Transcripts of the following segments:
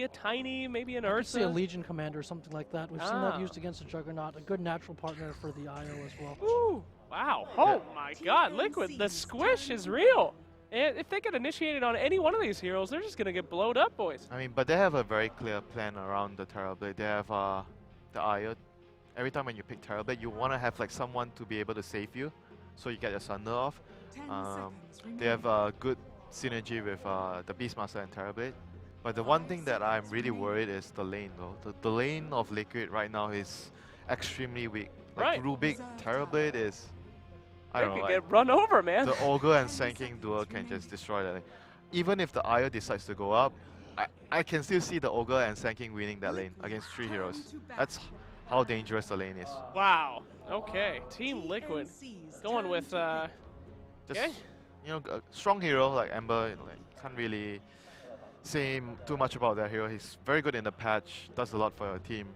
a tiny, maybe an I could Ursa. see a Legion commander or something like that. We've seen that used against a Juggernaut, a good natural partner for the IO as well. Ooh, wow. Oh my god, Liquid, the squish is real. And if they get initiated on any one of these heroes, they're just going to get blowed up, boys. I mean, but they have a very clear plan around the Terrorblade. They have the IO. Every time when you pick Terrorblade, you want to have like someone to be able to save you, so you get your Sunder off. They have a good synergy with the Beastmaster and Terrorblade. But the one thing that I'm really worried is the lane though. The lane of Liquid right now is extremely weak. Like Rubik, Terrorblade is, I don't know, like get run over, man. the Ogre and Sanking duo can just destroy that lane. Even if the IO decides to go up, I can still see the Ogre and Sanking winning that lane against 3 heroes. That's how dangerous the lane is. Wow. Okay. Team Liquid going with Just, you know, a strong hero like Ember, you know, like, can't really say too much about that hero. He's very good in the patch, does a lot for your team.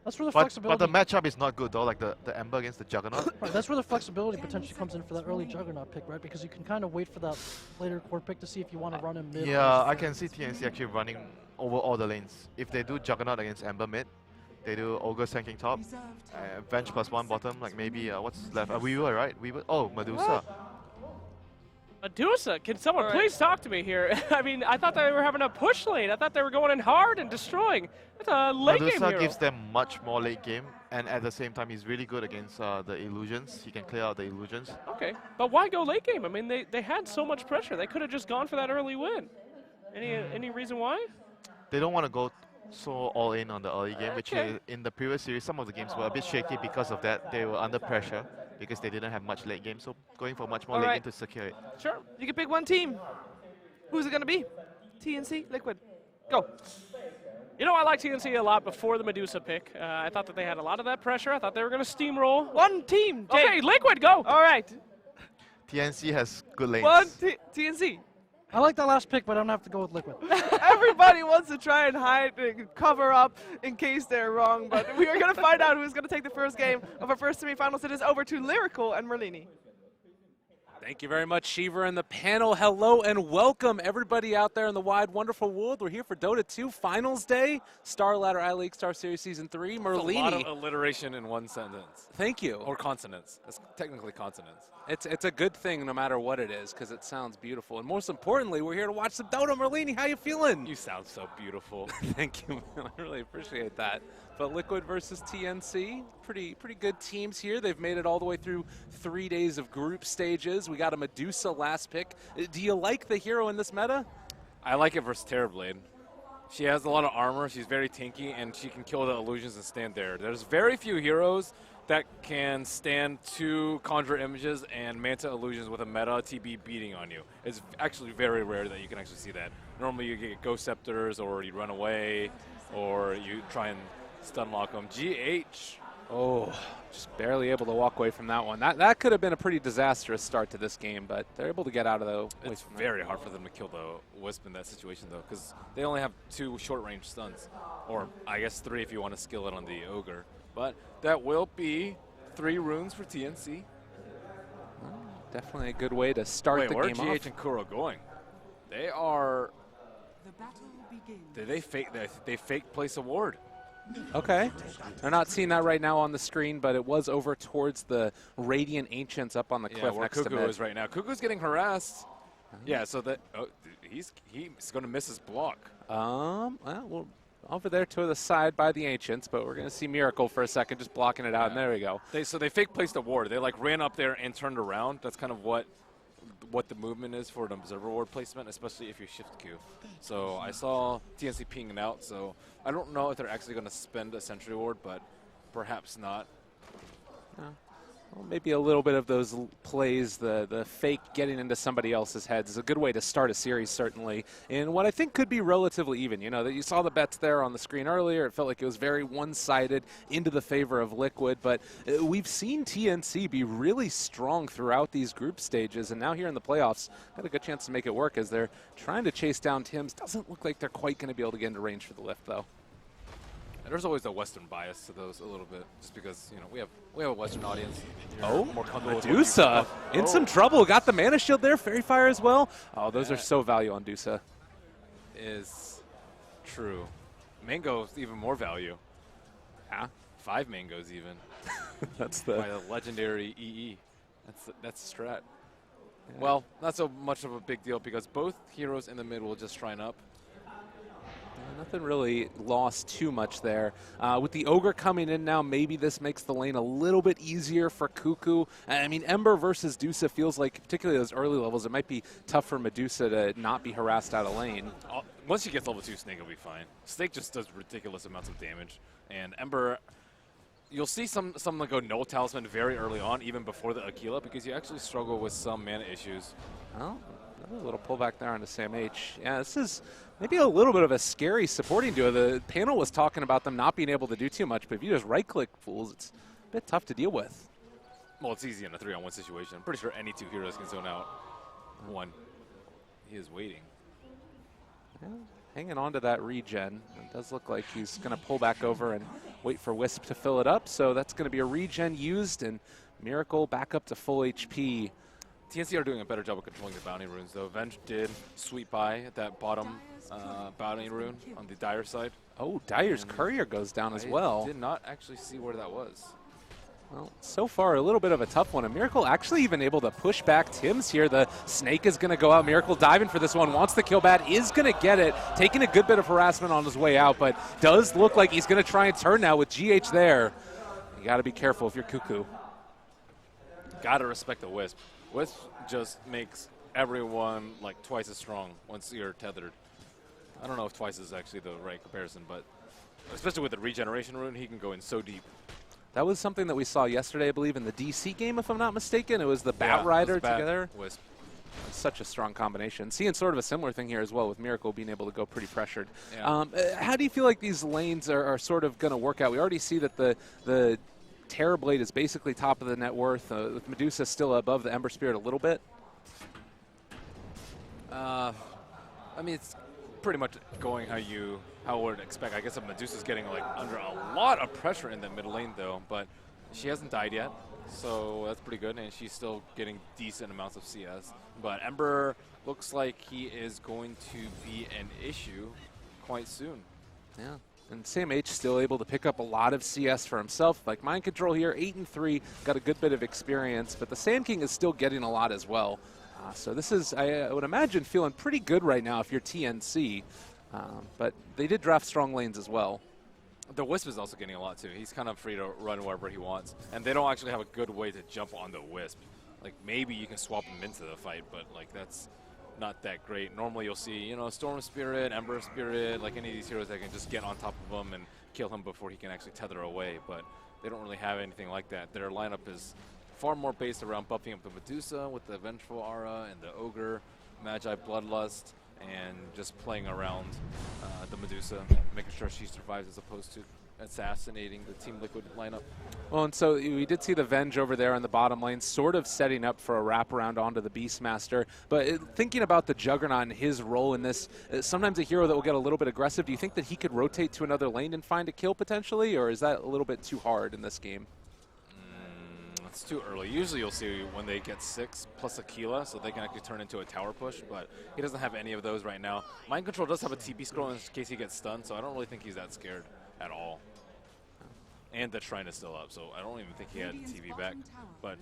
That's where the flexibility. But the matchup is not good though, like the Ember against the Juggernaut. Right, that's where the flexibility potentially comes in for that early Juggernaut pick, right? Because you can kind of wait for that later core pick to see if you want to run him mid. Yeah, I can see TNC actually running over all the lanes. If they do Juggernaut against Ember mid, they do Ogre Sanking top, Venge +1 bottom, like maybe, what's left? Weaver, right? Weaver? Oh, Medusa. Medusa, can someone please talk to me here? I mean, I thought they were having a push lane. I thought they were going in hard and destroying. That's a late game hero. Medusa gives them much more late game, and at the same time, he's really good against the illusions. He can clear out the illusions. Okay, but why go late game? I mean, they had so much pressure. They could have just gone for that early win. Any reason why? They don't want to go so all in on the early game, which in the previous series, some of the games were a bit shaky because of that. They were under pressure because they didn't have much late game, so going for much more late game to secure it. Sure, you can pick one team. Who's it going to be? TNC, Liquid. Go. You know, I like TNC a lot before the Medusa pick. I thought that they had a lot of that pressure. I thought they were going to steamroll. One team, Jake. Okay, Liquid, go. All right. TNC has good lanes. One TNC. I like that last pick, but I'm going to have to go with Liquid. Everybody wants to try and hide and cover up in case they're wrong, but we are going to find out who's going to take the first game of our first semifinals. It is over to Lyrical and Merlini. Thank you very much, Shiva and the panel. Hello and welcome everybody out there in the wide, wonderful world. We're here for Dota 2 Finals Day, Star Ladder I-League StarSeries Season 3. Merlini. A lot of alliteration in one sentence. Thank you. Or consonants. It's technically consonants. It's a good thing no matter what it is because it sounds beautiful. And most importantly, we're here to watch some Dota. Merlini, how you feeling? You sound so beautiful. Thank you, man. I really appreciate that. But Liquid versus TNC, pretty good teams here. They've made it all the way through 3 days of group stages. We got a Medusa last pick. Do you like the hero in this meta? I like it versus Terrorblade. She has a lot of armor, she's very tanky, and she can kill the illusions and stand there. There's very few heroes that can stand 2 Conjure Images and Manta Illusions with a meta TB beating on you. It's actually very rare that you can actually see that. Normally you get Ghost Scepters, or you run away, or you try and stun lock them. GH. Oh, just barely able to walk away from that one. That could have been a pretty disastrous start to this game, but they're able to get out of the. It's very hard for them to kill the Wisp in that situation, though, because they only have 2 short-range stuns, or I guess 3 if you want to skill it on the Ogre. But that will be 3 runes for TNC. Well, definitely a good way to start the game off. Where are GH and Kuro going? They are. The battle begins. They fake place a ward. Okay. They're not seeing that right now on the screen, but it was over towards the Radiant Ancients up on the cliff where next Cuckoo to mid. is right now. Cuckoo's getting harassed. Yeah, so that he's going to miss his block. Well, over there to the side by the Ancients, but we're going to see Miracle for a second just blocking it out, and there we go. So they fake placed a ward. They like ran up there and turned around. That's kind of what the movement is for an observer ward placement, especially if you shift Q. So I saw TNC pinging out, so I don't know if they're actually going to spend a sentry ward, but perhaps not. Well, maybe a little bit of those plays, the fake getting into somebody else's heads is a good way to start a series, certainly. And what I think could be relatively even. You know, that you saw the bets there on the screen earlier. It felt like it was very one-sided into the favor of Liquid. But we've seen TNC be really strong throughout these group stages. And now here in the playoffs, got a good chance to make it work as they're trying to chase down Tims. Doesn't look like they're quite going to be able to get into range for the lift, though. And there's always a Western bias to those a little bit, just because, you know, we have a Western audience. Oh, more comfortable Medusa in some trouble. Got the mana shield there. Fairy Fire as well. Oh, those are so value on Dusa. Is True. Mango's even more value. Yeah. 5 mangoes even. That's By the legendary EE. That's the strat. Well, not so much of a big deal because both heroes in the mid will just shrine up. Nothing really lost too much there. With the Ogre coming in now, maybe this makes the lane a little bit easier for Cuckoo. I mean, Ember versus Dusa feels like, particularly those early levels, it might be tough for Medusa to not be harassed out of lane. Once she gets level 2, Snake will be fine. Snake just does ridiculous amounts of damage. And Ember, you'll see some go no talisman very early on, even before the Aquila, because you actually struggle with some mana issues. Oh, another little pullback there onto Sam H. Yeah, this is maybe a little bit of a scary supporting duo. The panel was talking about them not being able to do too much, but if you just right-click fools, it's a bit tough to deal with. Well, it's easy in a 3-on-1 situation. I'm pretty sure any 2 heroes can zone out one. He is waiting. Yeah, hanging on to that regen. It does look like he's going to pull back over and wait for Wisp to fill it up, so that's going to be a regen used, and Miracle back up to full HP. TNC are doing a better job of controlling the bounty runes, though. Venge did sweep by at that bottom bounty rune on the Dire side. Oh, Dire's Courier goes down as well. I did not actually see where that was. Well, so far a little bit of a tough one. And Miracle actually even able to push back Tim's here. The Snake is going to go out. Miracle diving for this one. Wants the kill bat. Is going to get it. Taking a good bit of harassment on his way out, but does look like he's going to try and turn now with GH there. You got to be careful if you're Cuckoo. Got to respect the Wisp. Wisp just makes everyone like twice as strong once you're tethered. I don't know if twice is actually the right comparison, but especially with the regeneration rune, he can go in so deep. That was something that we saw yesterday, I believe, in the DC game, if I'm not mistaken. It was the Bat Rider together. Wisp. Such a strong combination. Seeing sort of a similar thing here as well with Miracle being able to go pretty pressured. Yeah. How do you feel like these lanes are sort of going to work out? We already see that the Terrorblade is basically top of the net worth, with Medusa still above the Ember Spirit a little bit. I mean, it's pretty much going how I would expect. I guess Medusa's getting like under a lot of pressure in the mid lane though, but she hasn't died yet, so that's pretty good, and she's still getting decent amounts of CS. But Ember looks like he is going to be an issue quite soon. Yeah. And Sam H still able to pick up a lot of CS for himself. Like Mind Control here, 8-3, got a good bit of experience, but the Sand King is still getting a lot as well. So this is, I would imagine, feeling pretty good right now if you're TNC. But they did draft strong lanes as well. The Wisp is also getting a lot too. He's kind of free to run wherever he wants, and they don't actually have a good way to jump on the Wisp. Like maybe you can swap him into the fight, but like that's not that great. Normally you'll see, you know, Storm Spirit, Ember Spirit, like any of these heroes that can just get on top of him and kill him before he can actually tether away, but they don't really have anything like that. Their lineup is far more based around buffing up the Medusa with the Vengeful Aura and the Ogre, Magi Bloodlust, and just playing around the Medusa, making sure she survives as opposed to assassinating the Team Liquid lineup. Well, and so we did see the Venge over there in the bottom lane, sort of setting up for a wraparound onto the Beastmaster. But thinking about the Juggernaut and his role in this, sometimes a hero that will get a little bit aggressive, do you think that he could rotate to another lane and find a kill potentially, or is that a little bit too hard in this game? It's too early. Usually you'll see when they get 6 plus Aquila, so they can actually turn into a tower push, but he doesn't have any of those right now. Mind Control does have a TP scroll in case he gets stunned, so I don't really think he's that scared at all. And the Shrine is still up, so I don't even think he had TV back. But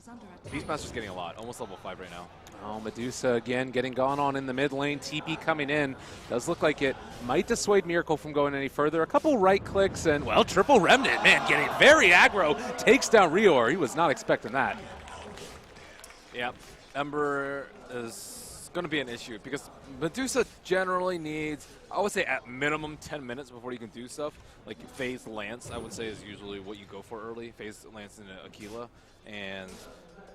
Beastmaster's getting a lot, almost level 5 right now. Oh, Medusa again getting gone on in the mid lane. TP coming in. Does look like it might dissuade Miracle from going any further. A couple right clicks and, well, triple Remnant. Man, getting very aggro. Takes down Rior. He was not expecting that. Yeah, Ember is going to be an issue because Medusa generally needs, I would say at minimum 10 minutes before you can do stuff. Like Phase Lance, I would say, is usually what you go for early. Phase Lance into Aquila. And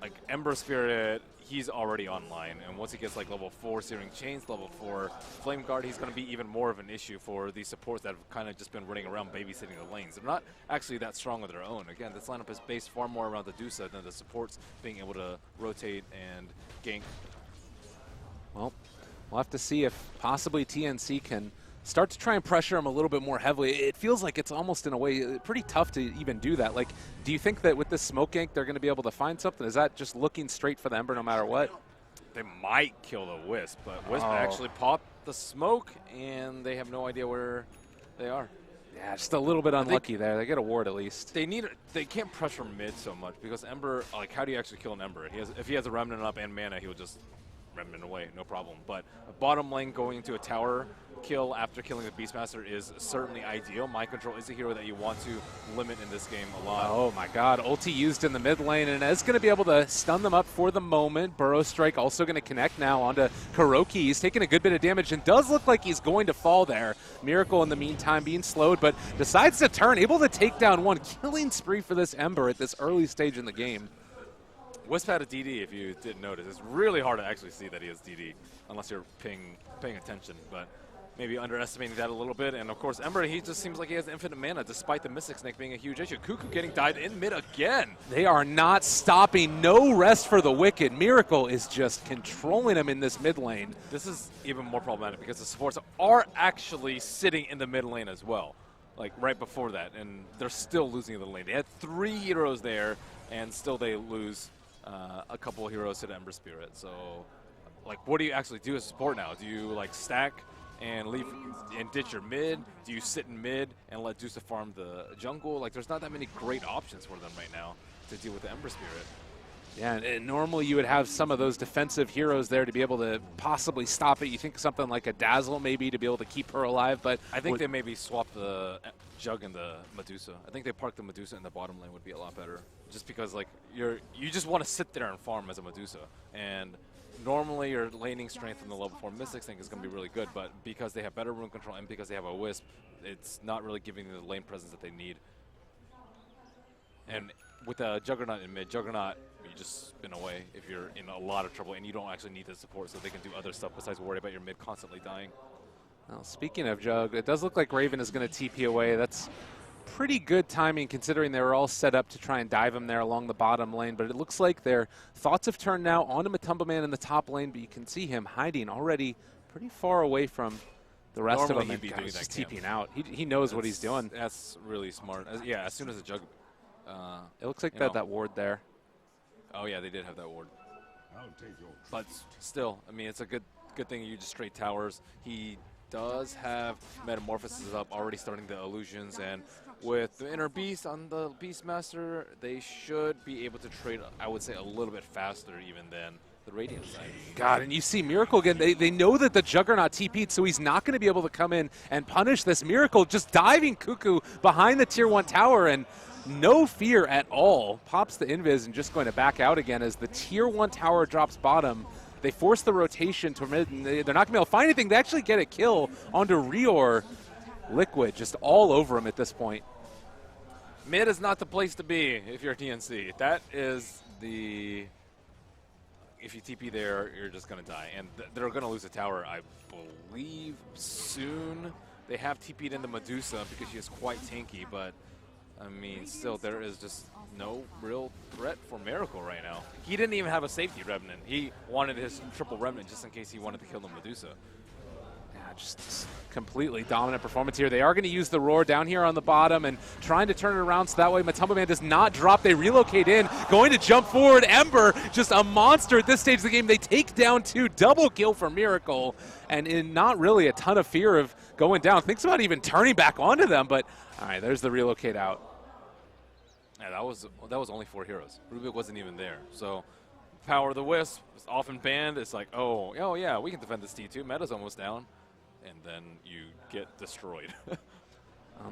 like Ember Spirit, he's already online. And once he gets like level 4 Searing Chains, level 4 Flame Guard, he's going to be even more of an issue for these supports that have kind of just been running around babysitting the lanes. They're not actually that strong on their own. Again, this lineup is based far more around the Dusa than the supports being able to rotate and gank. Well, we'll have to see if possibly TNC can start to try and pressure him a little bit more heavily. It feels like it's almost in a way pretty tough to even do that. Like, do you think that with this smoke gank they're going to be able to find something? Is that just looking straight for the Ember no matter what? they might kill the Wisp, but Wisp actually popped the smoke, and they have no idea where they are. Yeah, just a little bit unlucky there. They get a ward at least. They can't pressure mid so much because Ember, like, how do you actually kill an Ember? If he has a Remnant up and mana, he'll just Remnant away, no problem. But a bottom lane going into a tower kill after killing the Beastmaster is certainly ideal. Mind Control is a hero that you want to limit in this game a lot. Oh my god, ulti used in the mid lane, and is going to be able to stun them up for the moment. Burrow Strike also going to connect now onto Kuroki. He's taking a good bit of damage and does look like he's going to fall there. Miracle in the meantime being slowed, but decides to turn, able to take down one. Killing spree for this Ember at this early stage in the game. Wisp had a DD, if you didn't notice. It's really hard to actually see that he has DD, unless you're paying attention, but maybe underestimating that a little bit. And of course, Ember, he just seems like he has infinite mana, despite the Mystic Snake being a huge issue. Cuckoo getting died in mid again. They are not stopping. No rest for the Wicked. Miracle is just controlling him in this mid lane. This is even more problematic because the supports are actually sitting in the mid lane as well, like right before that, and they're still losing in the lane. They had 3 heroes there, and still they lose a couple of heroes to the Ember Spirit. So, like, what do you actually do as support now? Do you, like, stack and leave and ditch your mid? Do you sit in mid and let Dusa farm the jungle? Like, there's not that many great options for them right now to deal with the Ember Spirit. Yeah, and normally you would have some of those defensive heroes there to be able to possibly stop it. You think something like a Dazzle maybe to be able to keep her alive, but I think they maybe swap the Jug and the Medusa. I think they park the Medusa in the bottom lane would be a lot better. Just because, like, you just want to sit there and farm as a Medusa. And normally your laning strength from the level 4 Mystic Snake is going to be really good, but because they have better rune control and because they have a Wisp, it's not really giving them the lane presence that they need. And with a Juggernaut in mid, Juggernaut, you just spin away if you're in a lot of trouble and you don't actually need the support, so they can do other stuff besides worry about your mid constantly dying. Well, speaking of Jug, it does look like Raven is going to TP away. That's pretty good timing considering they were all set up to try and dive him there along the bottom lane, but it looks like their thoughts have turned now onto Matumbaman in the top lane, but you can see him hiding already pretty far away from the rest Normally of them. he'd be doing that just camp. TPing out. He knows what he's doing. That's really smart. Yeah, as soon as the Jug... It looks like they had that ward there. Oh yeah, they did have that ward. But still, I mean, it's a good thing you just straight towers. He does have Metamorphosis up, already starting the illusions, and with the Inner Beast on the Beastmaster, they should be able to trade, I would say, a little bit faster even than the Radiant side. God, and you see Miracle again. They know that the Juggernaut TP'd, so he's not going to be able to come in and punish this. Miracle just diving Cuckoo behind the Tier 1 tower, and no fear at all. Pops the Invis and just going to back out again as the Tier 1 tower drops bottom. They force the rotation to mid, and they're not going to be able to find anything. They actually get a kill onto Rior. Liquid just all over him at this point. Mid is not the place to be if you're TNC. That is the... If you TP there, you're just going to die. And they're going to lose a tower, I believe, soon. They have TP'd in the Medusa because she is quite tanky, but... I mean, still, there is just no real threat for Miracle right now. He didn't even have a safety Remnant. He wanted his triple Remnant just in case he wanted to kill the Medusa. Yeah, just completely dominant performance here. They are going to use the Roar down here on the bottom and trying to turn it around so that way Matumbaman does not drop. They relocate in, going to jump forward. Ember, just a monster at this stage of the game. They take down 2, double kill for Miracle, and in not really a ton of fear of going down. Thinks about even turning back onto them, but all right, there's the relocate out. Yeah, that was only 4 heroes. Rubik wasn't even there. So, Power of the Wisp is often banned. It's like, oh yeah, we can defend this T2. Meta's almost down. And then you get destroyed.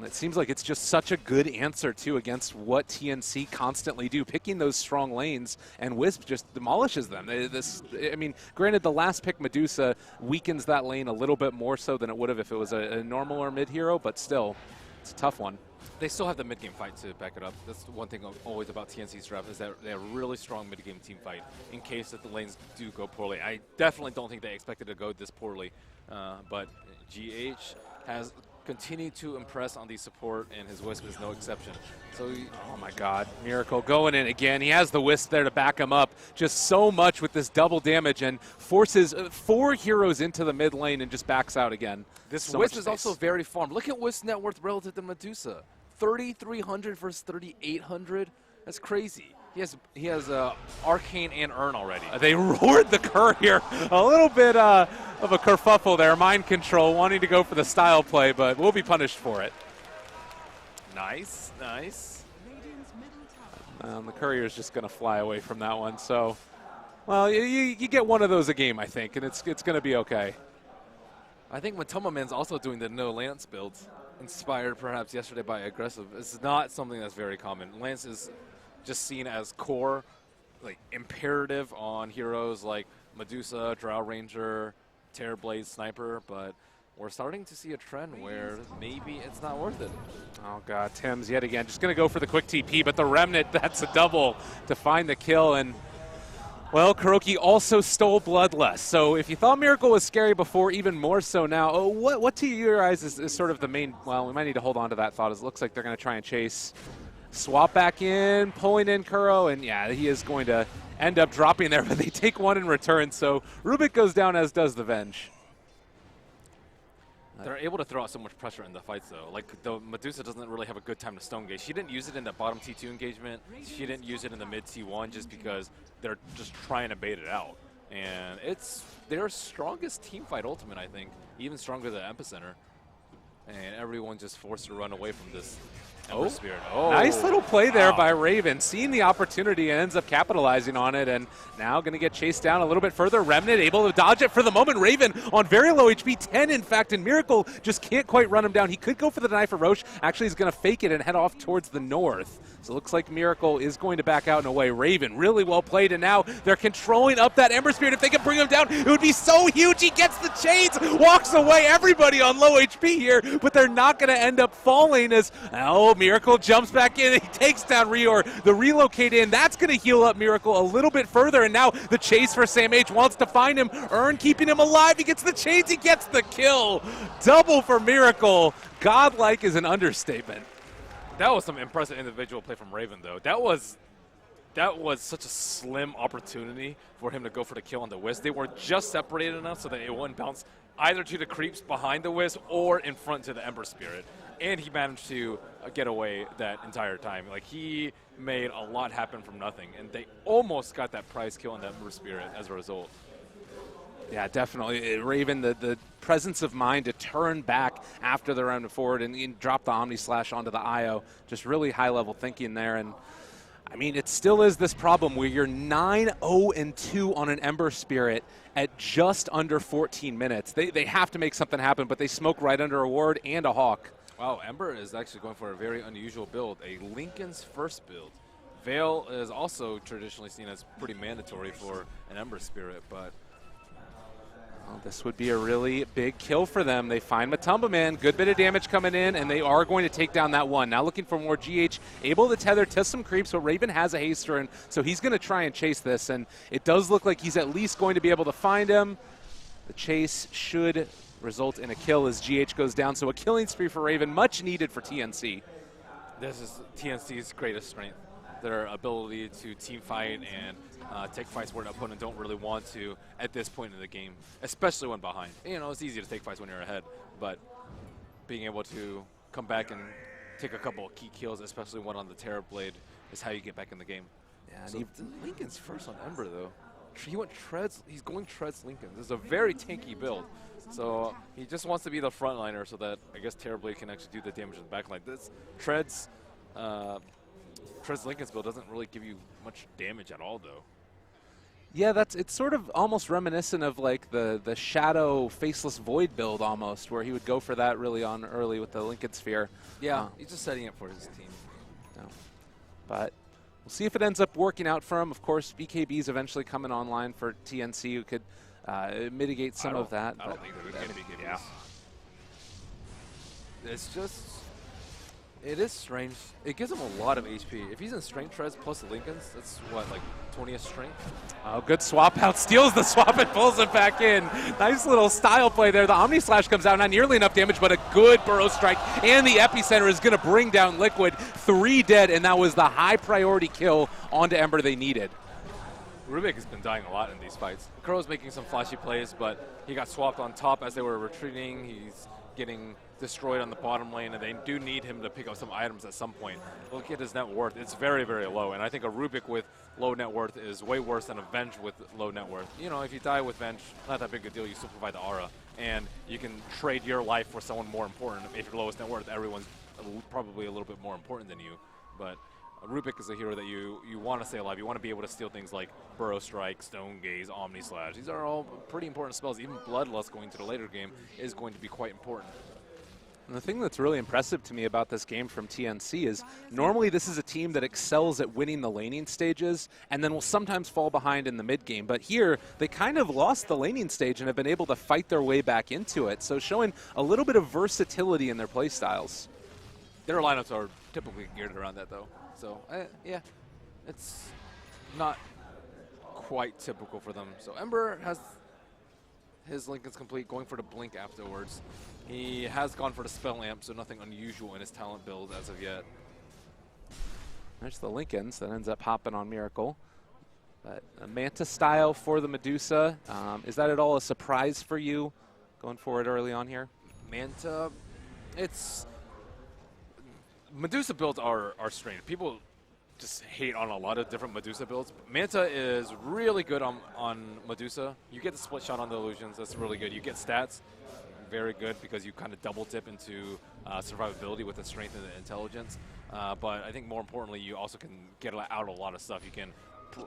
It seems like it's just such a good answer, too, against what TNC constantly do, picking those strong lanes, and Wisp just demolishes them. I mean, granted, the last pick, Medusa, weakens that lane a little bit more so than it would have if it was a normal or mid hero, but still, it's a tough one. They still have the mid-game fight to back it up. That's one thing always about TNC's draft is that they have a really strong mid-game team fight in case that the lanes do go poorly. I definitely don't think they expected to go this poorly, but GH has continued to impress on the support, and his Wisp is no exception. So, oh my God, Miracle going in again. He has the Wisp there to back him up. Just so much with this double damage and forces 4 heroes into the mid lane and just backs out again. This Wisp is also very farmed. Look at Wisp's net worth relative to Medusa. 3,300 versus 3,800. That's crazy. He has Arcane and Urn already. They roared the Courier. A little bit of a kerfuffle there. Mind control, wanting to go for the style play, but we'll be punished for it. Nice, nice. The Courier's just going to fly away from that one. So, well, you get one of those a game, I think, and it's going to be okay. I think Matoma Man's also doing the no Lance builds, inspired perhaps yesterday by Aggressive. It's not something that's very common. Lance is just seen as core, like imperative on heroes like Medusa, Drow Ranger, Terrorblade, Sniper, but we're starting to see a trend where maybe it's not worth it. Oh God, Tim's yet again just going to go for the quick TP, but the Remnant, that's a double to find the kill. And well, Kuroki also stole Bloodlust. So if you thought Miracle was scary before, even more so now. Oh, what to your eyes is sort of the main, well, we might need to hold on to that thought, as it looks like they're going to try and chase. Swap back in, pulling in Kuro, and yeah, he is going to end up dropping there, but they take one in return, so Rubik goes down, as does the Venge. They're able to throw out so much pressure in the fights, though. Like, the Medusa doesn't really have a good time to Stone Gate. She didn't use it in the bottom T2 engagement. She didn't use it in the mid T1 just because they're just trying to bait it out. And it's their strongest teamfight ultimate, I think, even stronger than Epicenter. And everyone just forced to run away from this Ember Spirit. Oh, nice little play there by Raven, seeing the opportunity and ends up capitalizing on it, and now going to get chased down a little bit further. Remnant able to dodge it for the moment. Raven on very low HP, 10 in fact, and Miracle just can't quite run him down. He could go for the deny for Roche. Actually, he's going to fake it and head off towards the north. So it looks like Miracle is going to back out in a way. Raven, really well played, and now they're controlling up that Ember Spirit. If they can bring him down, it would be so huge. He gets the chains, walks away. Everybody on low HP here, but they're not going to end up falling as, oh, Miracle jumps back in. He takes down Rior. The relocate in, that's going to heal up Miracle a little bit further, and now the chase for Sam H wants to find him. Urn keeping him alive. He gets the chains. He gets the kill. Double for Miracle. Godlike is an understatement. That was some impressive individual play from Raven, though. That was such a slim opportunity for him to go for the kill on the Wisp. They were just separated enough so that it wouldn't bounce either to the creeps behind the Wisp or in front to the Ember Spirit. And he managed to get away that entire time. Like, he made a lot happen from nothing, and they almost got that prize kill on the Ember Spirit as a result. Yeah, definitely. Raven, the presence of mind to turn back after the round forward and drop the Omni Slash onto the IO. Just really high-level thinking there. And, I mean, it still is this problem where you're 9-0-2 on an Ember Spirit at just under 14 minutes. They have to make something happen, but they smoke right under a Ward and a Hawk. Wow, Ember is actually going for a very unusual build, a Linken's first build. Veil is also traditionally seen as pretty mandatory for an Ember Spirit, but well, this would be a really big kill for them. They find Matumba Man, good bit of damage coming in, and they are going to take down that one. Now looking for more GH, able to tether to some creeps, but Raven has a haster, and so he's going to try and chase this, and it does look like he's at least going to be able to find him. The chase should result in a kill as GH goes down, so a killing spree for Raven, much needed for TNC. This is TNC's greatest strength, their ability to team fight and take fights where an opponent don't really want to at this point in the game, especially when behind. You know, it's easy to take fights when you're ahead, but being able to come back and take a couple of key kills, especially one on the Terrorblade, is how you get back in the game. Yeah, so Linken's first on Ember, though. He went Treads. He's going Treads Linken. This is a very tanky build. So he just wants to be the frontliner so that I guess Terrorblade can actually do the damage in the backline. This Treads Linken's build doesn't really give you much damage at all, though. Yeah, it's sort of almost reminiscent of like the Shadow Faceless Void build almost, where he would go for that really on early with the Linken Sphere. Yeah, he's just setting it for his team. No. But we'll see if it ends up working out for him. Of course, BKB's eventually coming online for TNC, who could mitigate some of that. I don't think they're going to get BKBs. Yeah. It's just, it is strange. It gives him a lot of HP. If he's in strength treads plus the Linken's, that's what, like 20th strength? Oh, good swap out. Steals the swap and pulls it back in. Nice little style play there. The Omni Slash comes out, not nearly enough damage, but a good Burrow Strike. And the Epicenter is going to bring down Liquid. 3 dead, and that was the high priority kill onto Ember they needed. Rubik has been dying a lot in these fights. Kuro's making some flashy plays, but he got swapped on top as they were retreating. He's getting destroyed on the bottom lane, and they do need him to pick up some items at some point. Look at his net worth. It's very, very low, and I think a Rubik with low net worth is way worse than a Venge with low net worth. You know, if you die with Venge, not that big a deal. You still provide the aura, and you can trade your life for someone more important. If you're lowest net worth, everyone's probably a little bit more important than you. But Rubik is a hero that you want to stay alive. You want to be able to steal things like Burrow Strike, Stone Gaze, Omni Slash. These are all pretty important spells. Even Bloodlust going to the later game is going to be quite important. And the thing that's really impressive to me about this game from TNC is normally this is a team that excels at winning the laning stages and then will sometimes fall behind in the mid game. But here, they kind of lost the laning stage and have been able to fight their way back into it. So showing a little bit of versatility in their play styles. Their lineups are typically geared around that, though. So, yeah, it's not quite typical for them. So Ember has his Lincoln's complete, going for the Blink afterwards. He has gone for the Spell Amp, so nothing unusual in his talent build as of yet. There's the Lincolns that ends up hopping on Miracle. But a Manta style for the Medusa. Is that at all a surprise for you going forward early on here? Manta, it's... Medusa builds are strange. People just hate on a lot of different Medusa builds. Manta is really good on Medusa. You get the split shot on the illusions. That's really good. You get stats. Very good because you kind of double dip into survivability with the strength and the intelligence. But I think more importantly, you also can get out a lot of stuff. You can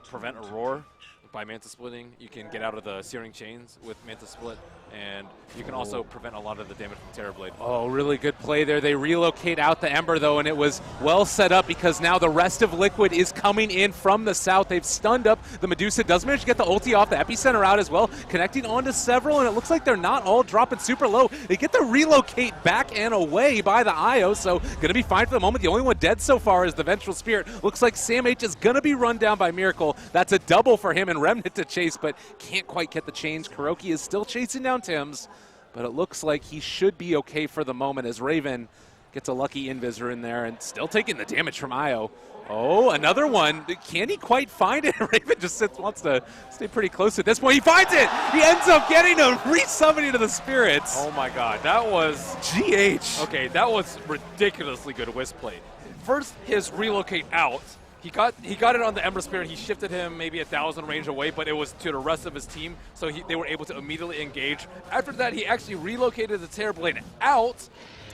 prevent a roar by Manta splitting. You can get out of the Searing Chains with Manta split. And you can also prevent a lot of the damage from Terrorblade. Oh, really good play there. They relocate out the Ember, though, and it was well set up because now the rest of Liquid is coming in from the south. They've stunned up the Medusa. Does manage to get the ulti off the Epicenter out as well, connecting onto several, and it looks like they're not all dropping super low. They get the relocate back and away by the IO, so going to be fine for the moment. The only one dead so far is the Vengeful Spirit. Looks like Sam H is going to be run down by Miracle. That's a double for him and Remnant to chase, but can't quite get the change. Kuroki is still chasing down Tim's, but it looks like he should be okay for the moment as Raven gets a lucky Invisor in there and still taking the damage from Io. Oh, another one. Can he quite find it? Raven just wants to stay pretty close at this point. He finds it! He ends up getting a resummoning to the Spirits. Oh my god, that was... GH. Okay, that was ridiculously good Wisp play. First, his relocate out. He got it on the Ember Spirit. He shifted him maybe 1,000 range away, but it was to the rest of his team, so they were able to immediately engage. After that, he actually relocated the Terrorblade out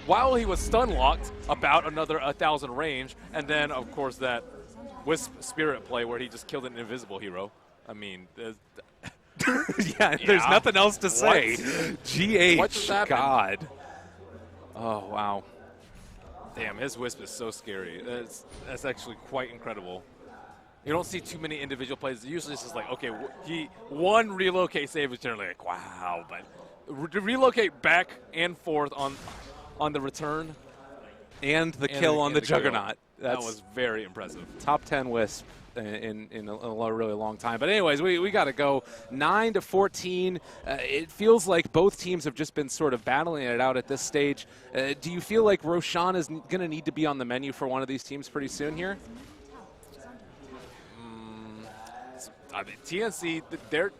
while he was stun locked about another 1,000 range, and then, of course, that Wisp Spirit play where he just killed an invisible hero. I mean, yeah, there's nothing else to say. GH, What just happened? God. Oh, wow. Damn, his Wisp is so scary. That's actually quite incredible. You don't see too many individual plays. Usually it's just like, okay, one relocate save is generally like, wow. But to relocate back and forth on the return. And the kill on the Juggernaut. That was very impressive. Top 10 Wisp in a really long time. But anyways, we got to go 9-14. It feels like both teams have just been sort of battling it out at this stage. Do you feel like Roshan is going to need to be on the menu for one of these teams pretty soon here? I mean, TNC, their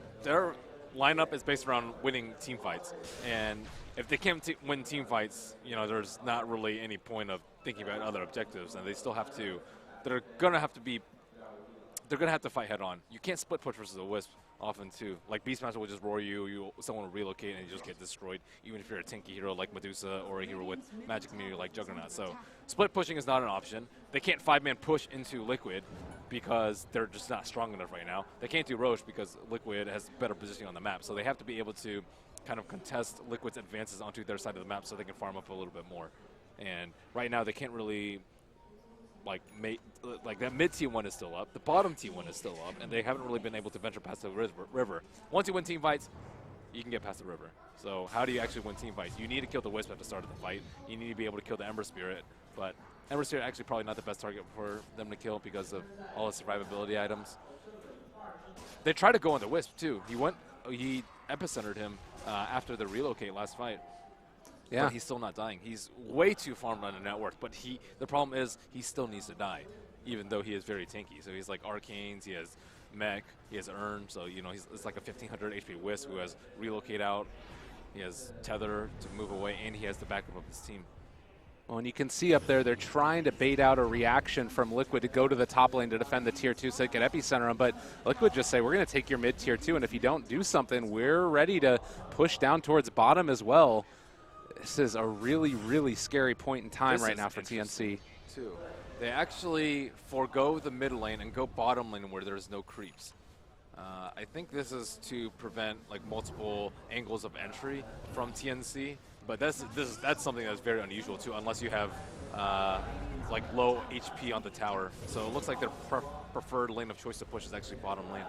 lineup is based around winning team fights. And if they can't win team fights, you know, there's not really any point of thinking about other objectives. And they still have to, they're going to have to fight head on. You can't split push versus a Wisp often too. Like Beastmaster will just roar someone will relocate and you just get destroyed, even if you're a tanky hero like Medusa or a hero with magic immunity like Juggernaut. So split pushing is not an option. They can't 5-man push into Liquid because they're just not strong enough right now. They can't do Roche because Liquid has better positioning on the map. So they have to be able to kind of contest Liquid's advances onto their side of the map so they can farm up a little bit more. And right now they can't really like that mid team one is still up, the bottom team one is still up, and they haven't really been able to venture past the river. Once you win team fights, you can get past the river. So how do you actually win team fights? You need to kill the Wisp at the start of the fight. You need to be able to kill the Ember Spirit, but Ember Spirit actually probably not the best target for them to kill because of all the survivability items. They tried to go on the Wisp too. He epicentered him after the relocate last fight. Yeah. But he's still not dying. He's way too farmed on the net worth, but the problem is he still needs to die, even though he is very tanky. So he's like Arcanes, he has Mech, he has Urn, so you know it's like a 1500 HP Wisp who has relocate out. He has Tether to move away, and he has the backup of his team. Well, and you can see up there, they're trying to bait out a reaction from Liquid to go to the top lane to defend the tier 2 so they can epicenter them. But Liquid just say, we're going to take your mid tier 2, and if you don't do something, we're ready to push down towards bottom as well. This is a really, really scary point in time right now for TNC. Too. They actually forego the mid lane and go bottom lane where there's no creeps. I think this is to prevent like multiple angles of entry from TNC. But that's something that's very unusual too, unless you have like low HP on the tower. So it looks like their preferred lane of choice to push is actually bottom lane.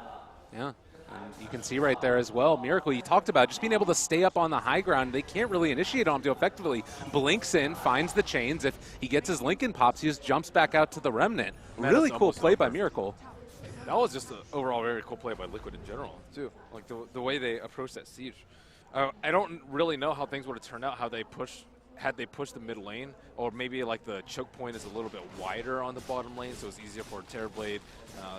Yeah, and you can see right there as well, Miracle, you talked about just being able to stay up on the high ground. They can't really initiate on him too effectively. Blinks in, finds the chains. If he gets his Lincoln pops, he just jumps back out to the Remnant. Man, really cool play by Miracle. That was just an overall very cool play by Liquid in general too. Like the way they approached that siege. I don't really know how things would have turned out, had they pushed the mid lane, or maybe like the choke point is a little bit wider on the bottom lane, so it's easier for Terrorblade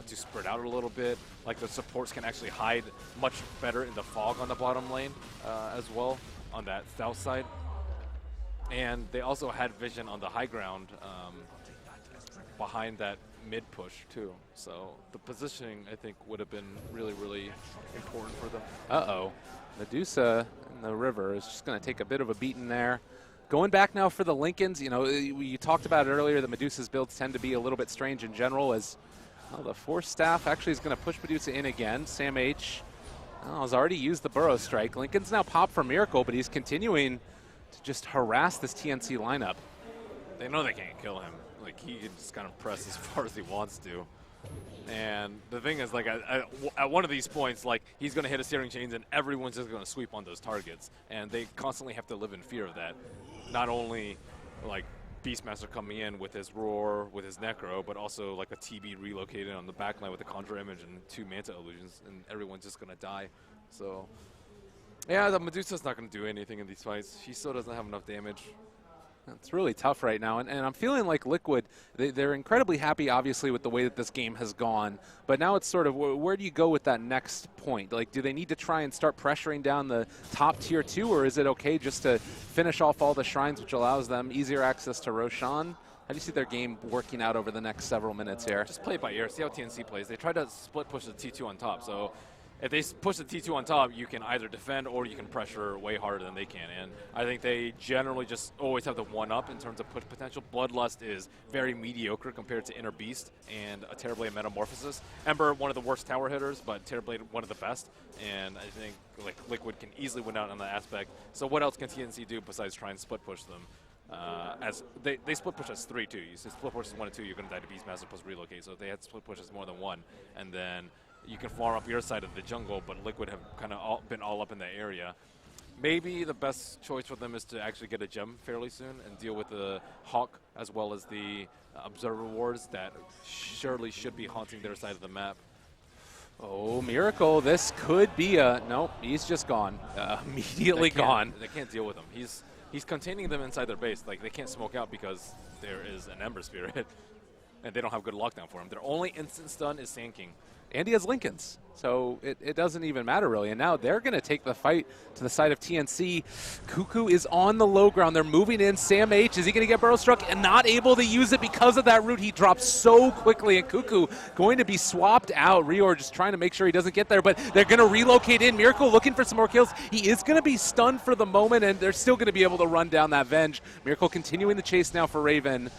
to spread out a little bit. Like the supports can actually hide much better in the fog on the bottom lane as well, on that south side. And they also had vision on the high ground behind that mid push too. So the positioning, I think, would have been really, really important for them. Uh-oh. Medusa in the river is just going to take a bit of a beating there. Going back now for the Lincolns, you know, you talked about it earlier, the Medusa's builds tend to be a little bit strange in general, as well, the Force Staff actually is going to push Medusa in again. Sam H has already used the Burrow Strike. Lincoln's now popped for Miracle, but he's continuing to just harass this TNC lineup. They know they can't kill him. Like, he can just kind of press as far as he wants to. And the thing is, like, at one of these points, like, he's going to hit a Searing Chains and everyone's just going to sweep on those targets. And they constantly have to live in fear of that. Not only, like, Beastmaster coming in with his Roar, with his Necro, but also, like, a TB relocated on the backline with a Conjure Image and 2 Manta Illusions, and everyone's just going to die. So, yeah, the Medusa's not going to do anything in these fights. She still doesn't have enough damage. It's really tough right now, and I'm feeling like Liquid, they're incredibly happy, obviously, with the way that this game has gone, but now it's sort of, where do you go with that next point? Like, do they need to try and start pressuring down the top tier 2, or is it okay just to finish off all the shrines, which allows them easier access to Roshan? How do you see their game working out over the next several minutes here? Just play it by ear, see how TNC plays. They try to split push the T2 on top, so if they push the T2 on top, you can either defend or you can pressure way harder than they can. And I think they generally just always have the one-up in terms of push potential. Bloodlust is very mediocre compared to Inner Beast and a Terrorblade Metamorphosis. Ember, one of the worst tower hitters, but Terrorblade, one of the best. And I think like Liquid can easily win out on that aspect. So what else can TNC do besides try and split push them? As they split push as 3 too. You say split push is 1 and 2, you're going to die to Beastmaster plus relocate. So if they had split push as more than 1, and then you can farm up your side of the jungle, but Liquid have kind of been all up in that area. Maybe the best choice for them is to actually get a gem fairly soon and deal with the Hawk as well as the Observer Wards that surely should be haunting their side of the map. Oh, Miracle, this could be a... Nope, he's just gone. Immediately gone. They can't deal with him. He's containing them inside their base. Like, they can't smoke out because there is an Ember Spirit, and they don't have good lockdown for him. Their only instant stun is Sand King. And he has Lincolns, so it doesn't even matter really. And now they're going to take the fight to the side of TNC. Cuckoo is on the low ground. They're moving in. Sam H, is he going to get Burrow Struck and not able to use it because of that root? He drops so quickly, and Cuckoo going to be swapped out. Rior just trying to make sure he doesn't get there, but they're going to relocate in. Miracle looking for some more kills. He is going to be stunned for the moment, and they're still going to be able to run down that Venge. Miracle continuing the chase now for Raven.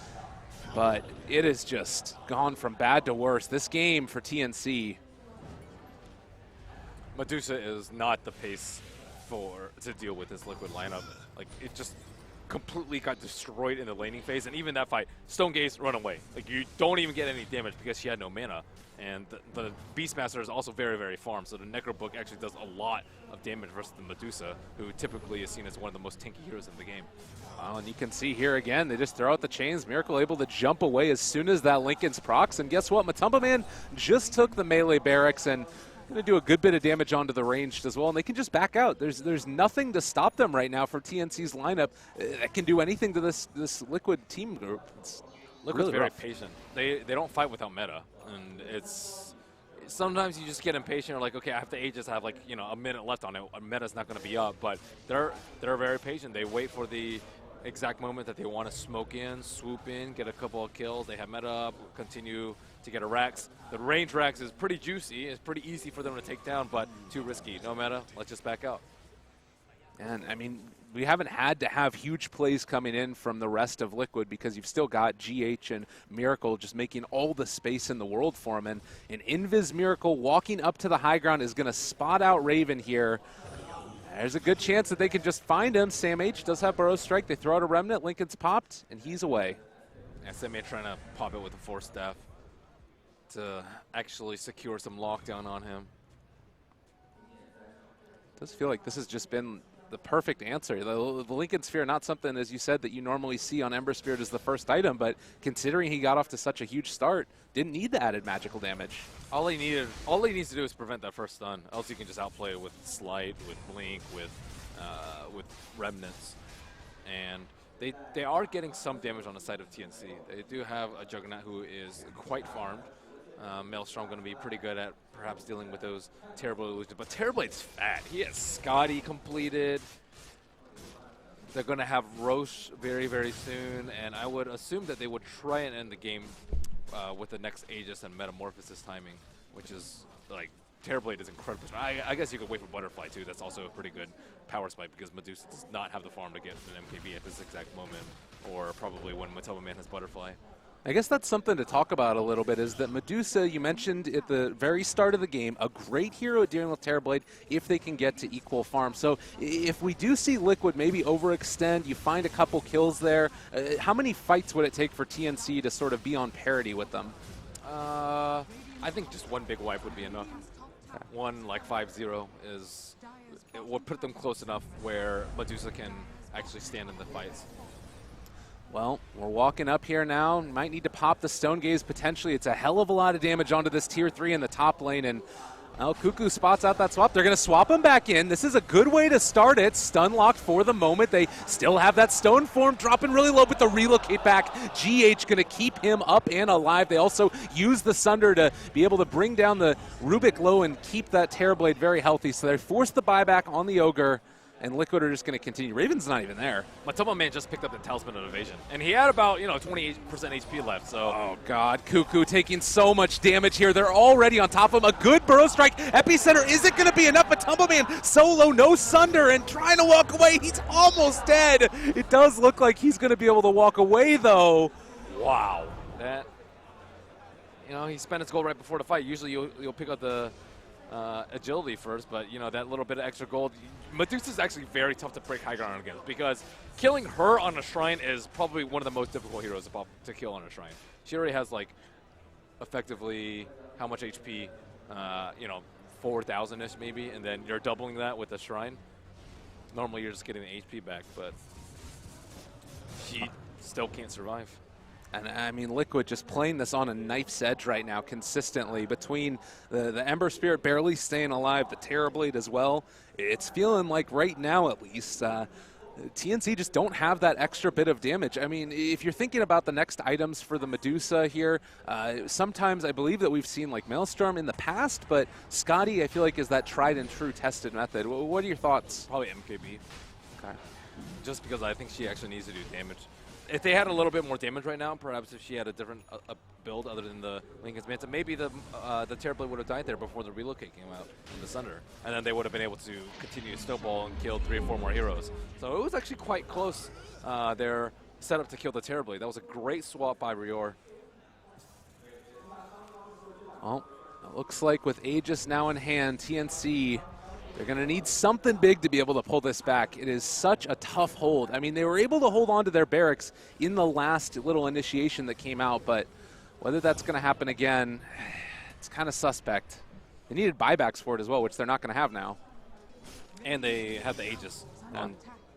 But it has just gone from bad to worse. This game for TNC. Medusa is not the pace to deal with this Liquid lineup. Like, it just completely got destroyed in the laning phase. And even that fight, Stone Gaze, run away. Like, you don't even get any damage because she had no mana. And the Beastmaster is also very, very farmed. So the Necro Book actually does a lot of damage versus the Medusa, who typically is seen as one of the most tanky heroes in the game. Wow, and you can see here again, they just throw out the chains. Miracle able to jump away as soon as that Lincoln's procs. And guess what? Matumba Man just took the melee barracks and going to do a good bit of damage onto the ranged as well. And they can just back out. There's nothing to stop them right now for TNC's lineup that can do anything to this Liquid team group. It's Liquid's really very rough. patient. They don't fight without meta. And sometimes you just get impatient. Or like, okay, I have to Aegis. I have like a minute left on it. A meta's not going to be up, but they're very patient. They wait for the exact moment that they want to smoke in, swoop in, get a couple of kills. They have meta up, continue to get a Rex. The range Rex is pretty juicy. It's pretty easy for them to take down, but too risky. No meta. Let's just back out. And I mean, we haven't had to have huge plays coming in from the rest of Liquid because you've still got GH and Miracle just making all the space in the world for him. And an Invis Miracle walking up to the high ground is going to spot out Raven here. There's a good chance that they can just find him. Sam H does have Burrow Strike. They throw out a Remnant. Lincoln's popped, and he's away. SMA trying to pop it with a Force Staff to actually secure some lockdown on him. It does feel like this has just been the perfect answer. The Lincoln Sphere, not something, as you said, that you normally see on Ember Spirit as the first item, but considering he got off to such a huge start, didn't need the added magical damage. All he needs to do is prevent that first stun. Else he can just outplay it with Slight, with Blink, with Remnants. And they are getting some damage on the side of TNC. They do have a Juggernaut who is quite farmed. Maelstrom going to be pretty good at perhaps dealing with those Terrible illusions. But Terrorblade's fat. He has Scotty completed. They're going to have Roche very, very soon. And I would assume that they would try and end the game with the next Aegis and Metamorphosis timing, which is like Terrorblade is incredible. I guess you could wait for Butterfly too. That's also a pretty good power spike because Medusa does not have the farm to get an MKB at this exact moment, or probably when Matoma Man has Butterfly. I guess that's something to talk about a little bit, is that Medusa, you mentioned at the very start of the game, a great hero at dealing with Terrorblade if they can get to equal farm. So if we do see Liquid maybe overextend, you find a couple kills there, how many fights would it take for TNC to sort of be on parity with them? I think just one big wipe would be enough. One like 5-0 it would put them close enough where Medusa can actually stand in the fights. Well, we're walking up here now. Might need to pop the Stone Gaze potentially. It's a hell of a lot of damage onto this tier 3 in the top lane, and well, Cuckoo spots out that swap. They're going to swap him back in. This is a good way to start it. Stun locked for the moment. They still have that stone form dropping really low, but the relocate back. GH going to keep him up and alive. They also use the Sunder to be able to bring down the Rubik low and keep that Terrorblade very healthy. So they force the buyback on the Ogre, and Liquid are just going to continue. Raven's not even there. Matoma Man just picked up the Talisman of Evasion, and he had about 28% HP left. So, oh god, Cuckoo taking so much damage here. They're already on top of him. A good Burrow Strike. Epicenter isn't going to be enough. Matoma Man solo, no Sunder, and trying to walk away. He's almost dead. It does look like he's going to be able to walk away, though. Wow, that he spent his gold right before the fight. Usually you'll pick up the agility first, but that little bit of extra gold. Medusa's actually very tough to break high ground against because killing her on a shrine is probably one of the most difficult heroes to kill on a shrine. She already has like effectively how much HP, 4,000-ish maybe, and then you're doubling that with a shrine. Normally you're just getting the HP back, but she still can't survive. And I mean, Liquid just playing this on a knife's edge right now consistently between the Ember Spirit barely staying alive, the Terrorblade as well. It's feeling like right now at least, TNC just don't have that extra bit of damage. I mean, if you're thinking about the next items for the Medusa here, sometimes I believe that we've seen like Maelstrom in the past, but Scotty I feel like is that tried and true tested method. What are your thoughts? Probably MKB. Okay. Just because I think she actually needs to do damage. If they had a little bit more damage right now, perhaps if she had a different build other than the Lincoln's Manta, maybe the Terrorblade would have died there before the relocate came out in the Sunder. And then they would have been able to continue to snowball and kill 3 or 4 more heroes. So it was actually quite close, their setup to kill the Terrorblade. That was a great swap by Rior. Well, it looks like with Aegis now in hand, TNC, they're going to need something big to be able to pull this back. It is such a tough hold. I mean, they were able to hold on to their barracks in the last little initiation that came out, but whether that's going to happen again, it's kind of suspect. They needed buybacks for it as well, which they're not going to have now. And they had the Aegis on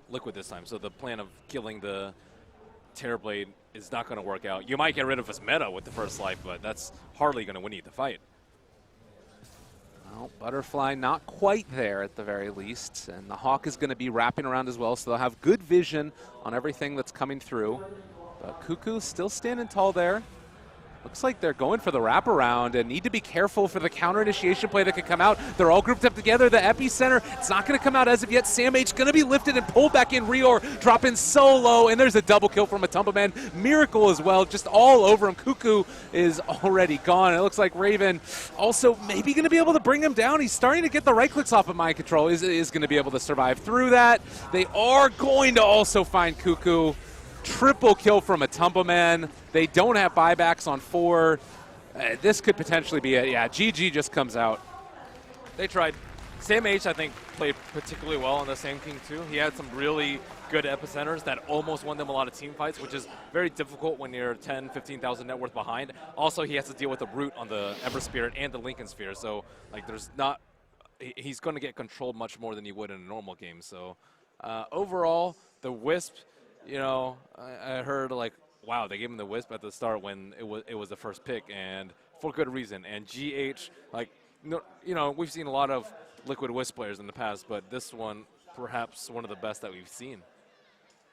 Liquid this time, so the plan of killing the Terrorblade is not going to work out. You might get rid of his meta with the first life, but that's hardly going to win you the fight. Well, Butterfly not quite there at the very least, and the Hawk is going to be wrapping around as well, so they'll have good vision on everything that's coming through. But Cuckoo still standing tall there. Looks like they're going for the wraparound and need to be careful for the counter initiation play that could come out. They're all grouped up together. The epicenter, it's not going to come out as of yet. Sam H going to be lifted and pulled back in. Rior dropping so low, and there's a double kill from Matumbaman. Miracle as well, just all over him. Cuckoo is already gone. It looks like Raven also maybe going to be able to bring him down. He's starting to get the right clicks off of Mind Control. Is going to be able to survive through that. They are going to also find Cuckoo. Triple kill from Matumbaman. They don't have buybacks on 4. This could potentially be it. Yeah, GG just comes out. They tried. Sam H, I think, played particularly well on the Sand King too. He had some really good epicenters that almost won them a lot of team fights, which is very difficult when you're 10, 15,000 net worth behind. Also, he has to deal with the Root on the Ember Spirit and the Lincoln Sphere, so like there's not, he's going to get controlled much more than he would in a normal game. So overall, the Wisp, you know, I heard like, wow, they gave him the Wisp at the start when it was the first pick, and for good reason. And GH, like, you know, we've seen a lot of Liquid Wisp players in the past, but this one, perhaps one of the best that we've seen.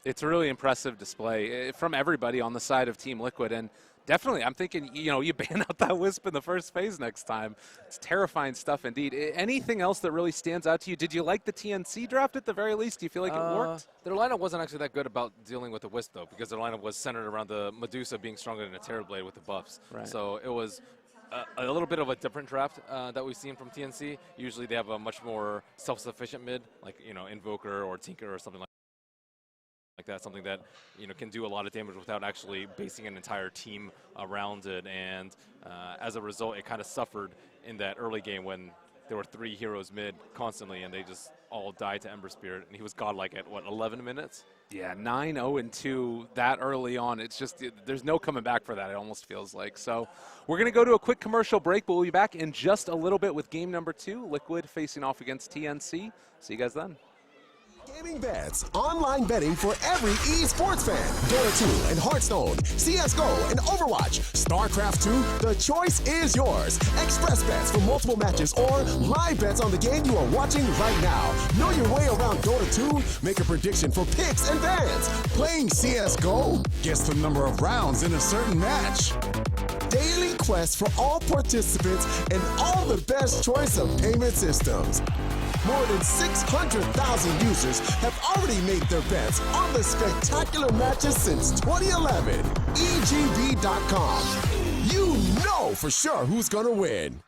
It's a really impressive display from everybody on the side of Team Liquid, and definitely, I'm thinking, you know, you ban out that Wisp in the first phase next time. It's terrifying stuff indeed. Anything else that really stands out to you? Did you like the TNC draft at the very least? Do you feel like it worked? Their lineup wasn't actually that good about dealing with the Wisp, though, because their lineup was centered around the Medusa being stronger than a Terrorblade with the buffs. Right. So it was a little bit of a different draft that we've seen from TNC. Usually they have a much more self-sufficient mid, like, you know, Invoker or Tinker or something like that, something that, you know, can do a lot of damage without actually basing an entire team around it. And as a result, it kind of suffered in that early game when there were 3 heroes mid constantly, and they just all died to Ember Spirit, and he was godlike at, what, 11 minutes? Yeah, 9-0-2 that early on. It's just, there's no coming back for that, it almost feels like. So we're going to go to a quick commercial break, but we'll be back in just a little bit with game number 2, Liquid facing off against TNC. See you guys then. Gaming Bets, online betting for every esports fan. Dota 2 and Hearthstone, CSGO and Overwatch, StarCraft 2, the choice is yours. Express bets for multiple matches or live bets on the game you are watching right now. Know your way around Dota 2? Make a prediction for picks and bans. Playing CSGO? Guess the number of rounds in a certain match. Daily quests for all participants and all the best choice of payment systems. More than 600,000 users have already made their bets on the spectacular matches since 2011. EGB.com. You know for sure who's gonna win.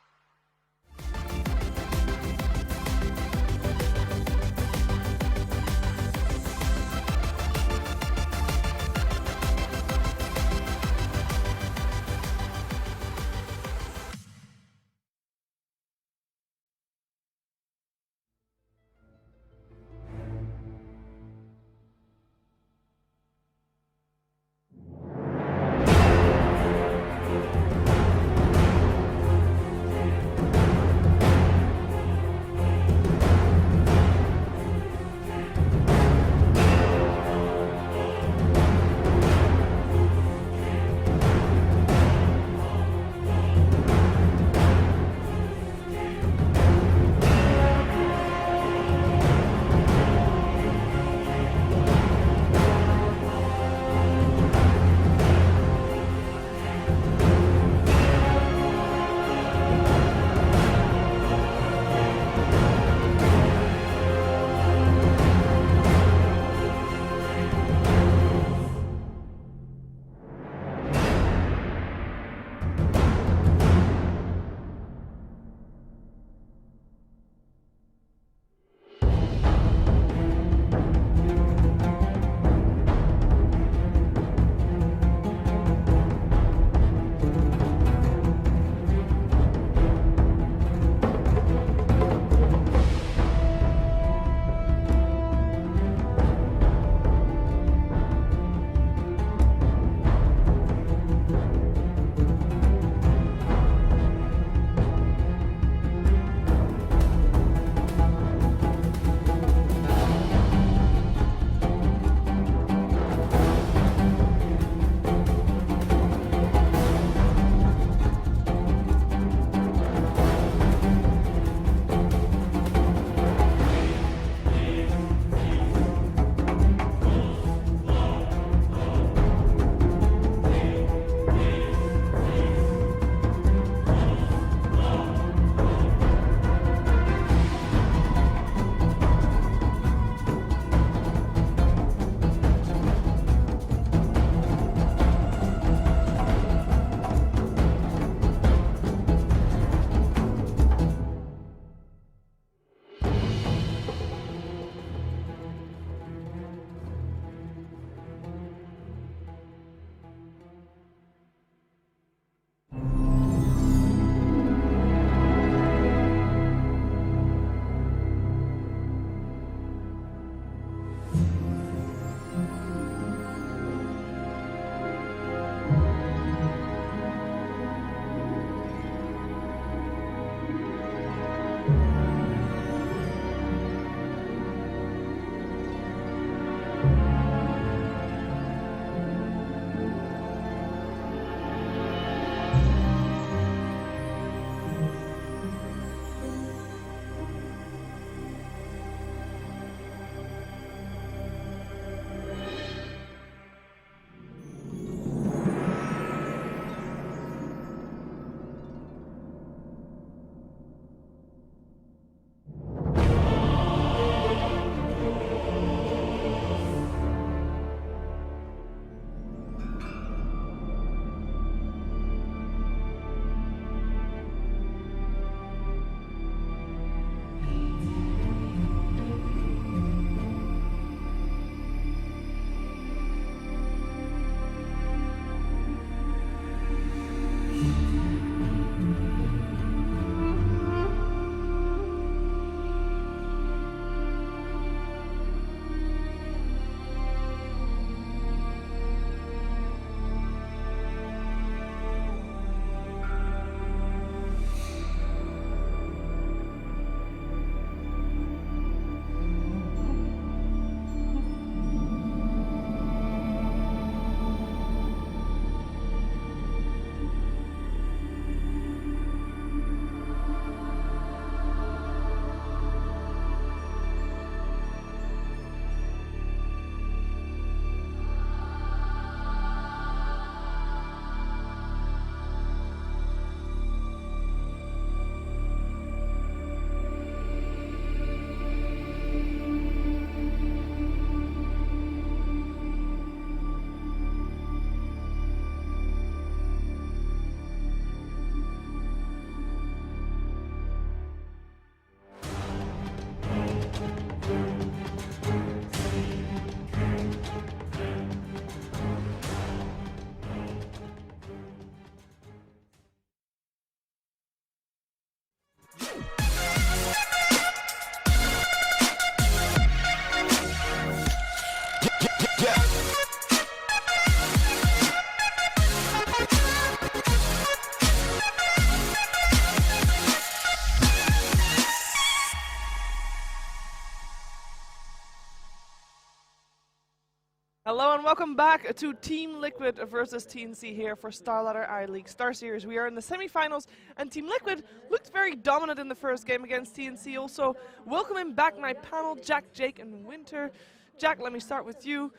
Hello and welcome back to Team Liquid versus TNC here for StarLadder I-League StarSeries. We are in the semifinals and Team Liquid looked very dominant in the first game against TNC. Also, welcoming back my panel, Jack, Jake and Winter. Jack, let me start with you.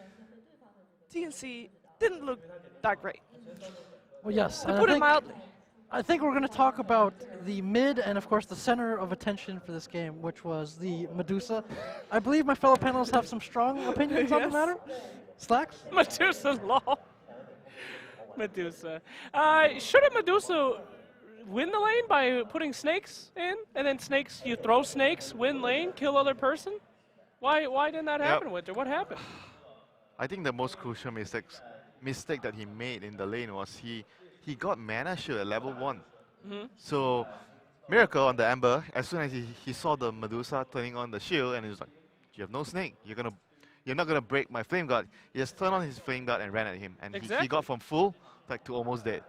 TNC didn't look that great. Well, yes. To put it mildly. I think we're going to talk about the mid and, of course, the center of attention for this game, which was the Medusa. I believe my fellow panelists have some strong opinions on the matter. Slacks? Medusa, lol. Medusa. Shouldn't Medusa win the lane by putting snakes in? And then snakes, you throw snakes, win lane, kill other person? Why didn't that happen, Winter? What happened? I think the most crucial mistake that he made in the lane was he got mana shield at level 1. So Miracle on the Ember, as soon as he saw the Medusa turning on the shield, and he was like, "You have no snake. You're not gonna break my flame guard." He just turned on his flame guard and ran at him, and he got from full to almost dead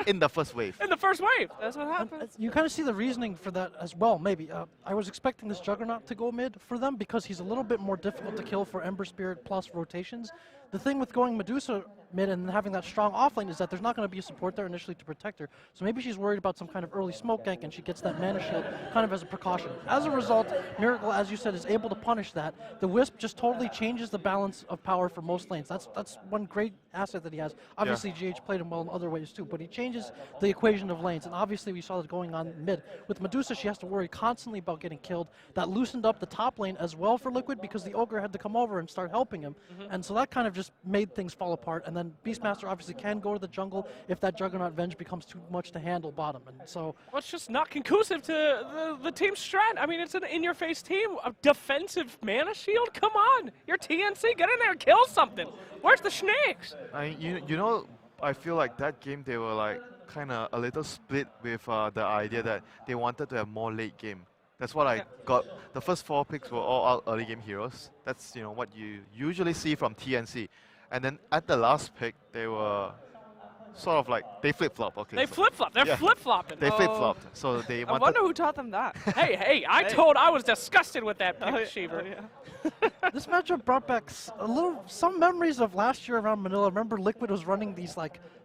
in the first wave. In the first wave, that's what happened. You kind of see the reasoning for that as well, maybe. I was expecting this Juggernaut to go mid for them because he's a little bit more difficult to kill for Ember Spirit plus rotations. The thing with going Medusa mid and having that strong offlane is that there's not going to be a support there initially to protect her. So maybe she's worried about some kind of early smoke gank and she gets that mana shield kind of as a precaution. As a result, Miracle, as you said, is able to punish that. The Wisp just totally changes the balance of power for most lanes. That's one great asset that he has. Obviously, GH played him well in other ways too, but he changes the equation of lanes. And obviously, we saw that going on mid. With Medusa, she has to worry constantly about getting killed. That loosened up the top lane as well for Liquid because the Ogre had to come over and start helping him. And so that kind of just made things fall apart. And then Beastmaster obviously can go to the jungle if that Juggernaut Venge becomes too much to handle bottom. And so well, it's just not conducive to the team's strat. I mean, it's an in-your-face team. A defensive mana shield? Come on. You're TNC. Get in there and kill something. Where's the snakes? You know, I feel like that game they were like kind of a little split with the idea that they wanted to have more late game. That's what I got. The first 4 picks were all out early game heroes. That's what you usually see from TNC. And then at the last pick, they were sort of like, they flip-flop. Okay, they flip-flop. They're flip-flopping. They flip-flopped. So they I wonder who taught them that. hey, I was disgusted with that pick, Sheever. This matchup brought back some memories of last year around Manila. Remember, Liquid was running these